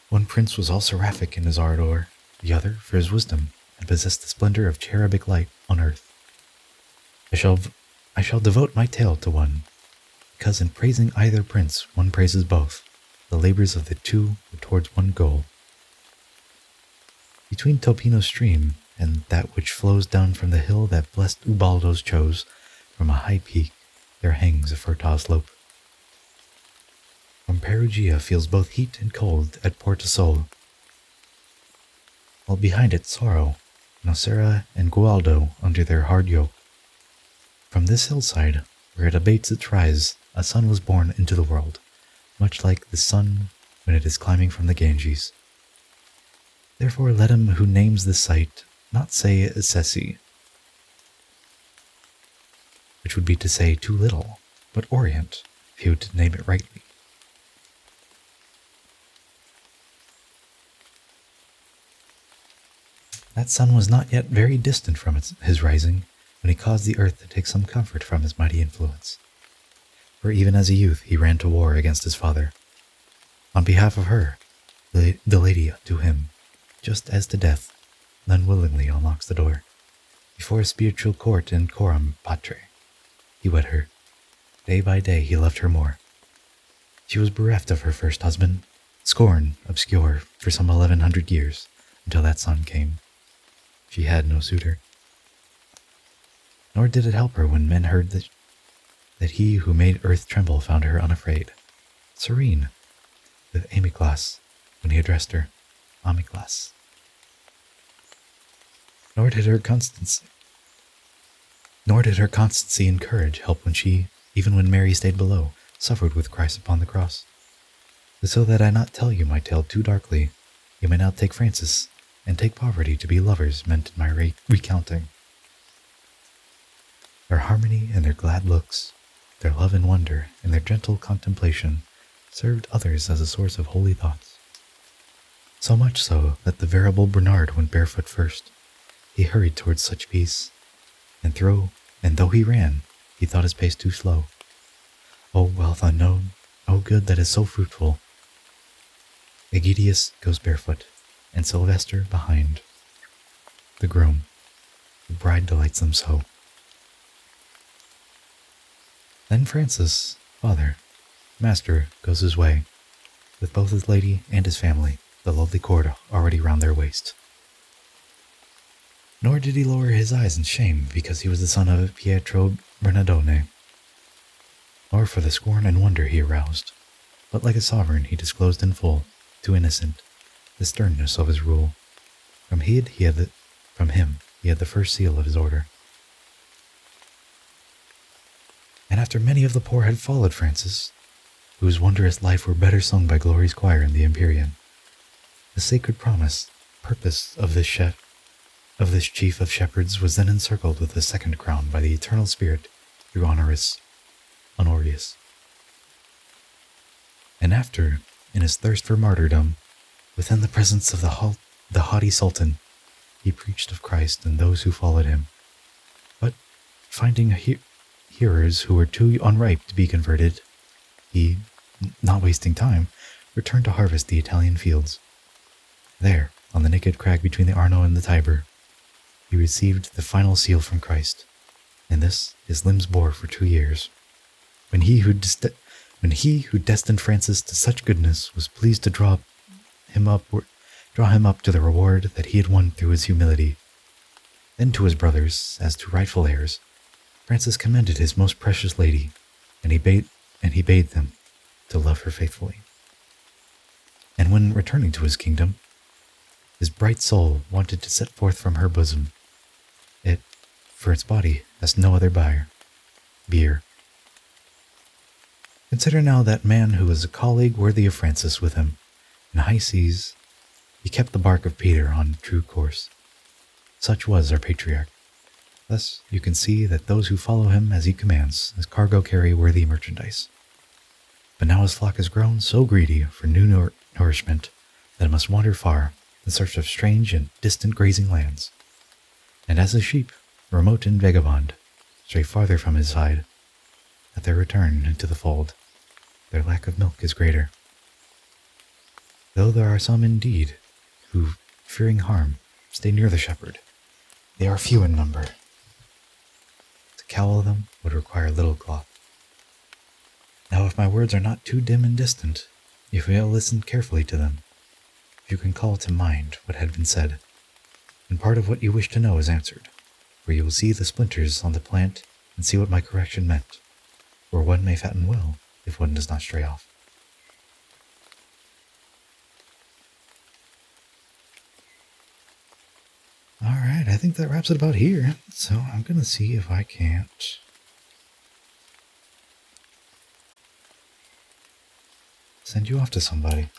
One prince was all seraphic in his ardor, the other for his wisdom, and possessed the splendor of cherubic light on earth. I shall devote my tale to one, because in praising either prince one praises both. The labors of the 2 were towards one goal. Between Topino's stream and that which flows down from the hill that blessed Ubaldo's chose, from a high peak there hangs a fertile slope. From Perugia feels both heat and cold at Portosol, while behind it sorrow, Nocera and Gualdo under their hard yoke. From this hillside, where it abates its rise, a son was born into the world, much like the sun when it is climbing from the Ganges. Therefore let him who names this site not say Assisi, which would be to say too little, but Orient, if he would name it rightly. That sun was not yet very distant from his rising, when he caused the earth to take some comfort from his mighty influence. For even as a youth he ran to war against his father. On behalf of her, the lady to him, just as to death, none willingly unlocks the door. Before his spiritual court and coram patre, he wed her. Day by day he loved her more. She was bereft of her first husband, scorn, obscure, for some 1100 years, until that son came. She had no suitor. Nor did it help her when men heard that he who made earth tremble found her unafraid, serene, with amiclas, when he addressed her, amiclas. Nor did her constancy and courage help when she, even when Mary stayed below, suffered with Christ upon the cross. So that I not tell you my tale too darkly, you may now take Francis, and take poverty to be lovers meant in my recounting. Their harmony and their glad looks, their love and wonder, and their gentle contemplation served others as a source of holy thoughts. So much so that the venerable Bernard went barefoot first. He hurried towards such peace, and though he ran, he thought his pace too slow. O wealth unknown, O good that is so fruitful! Aegidius goes barefoot, and Sylvester behind. The groom, the bride delights them so. Then Francis, father, master, goes his way, with both his lady and his family, the lovely cord already round their waist. Nor did he lower his eyes in shame because he was the son of Pietro Bernardone, nor for the scorn and wonder he aroused, but like a sovereign he disclosed in full, to innocent, the sternness of his rule. From him he had the first seal of his order. And after many of the poor had followed Francis, whose wondrous life were better sung by Glory's choir in the Empyrean, the sacred purpose of this chief of shepherds was then encircled with a second crown by the eternal spirit through Honorius. And after, in his thirst for martyrdom, within the presence of the haughty Sultan, he preached of Christ and those who followed him. But, finding hearers who were too unripe to be converted, he, not wasting time, returned to harvest the Italian fields. There, on the naked crag between the Arno and the Tiber, he received the final seal from Christ. In this, his limbs bore for 2 years. When he who destined Francis to such goodness was pleased to draw him up to the reward that he had won through his humility, then to his brothers, as to rightful heirs, Francis commended his most precious lady, and he bade them to love her faithfully. And when returning to his kingdom, his bright soul wanted to set forth from her bosom. It, for its body, has no other bier. Consider now that man who was a colleague worthy of Francis with him. In high seas, he kept the bark of Peter on true course. Such was our patriarch. Thus you can see that those who follow him as he commands as cargo carry worthy merchandise. But now his flock has grown so greedy for new nourishment that it must wander far in search of strange and distant grazing lands. And as the sheep, remote and vagabond, stray farther from his side, at their return into the fold, their lack of milk is greater. Though there are some indeed who, fearing harm, stay near the shepherd, they are few in number. To cowl them would require little cloth. Now, if my words are not too dim and distant, if you will listen carefully to them, if you can call to mind what had been said, then part of what you wish to know is answered, for you will see the splinters on the plant and see what my correction meant, or one may fatten well if one does not stray off. Alright, I think that wraps it about here, so I'm going to see if I can't send you off to somebody.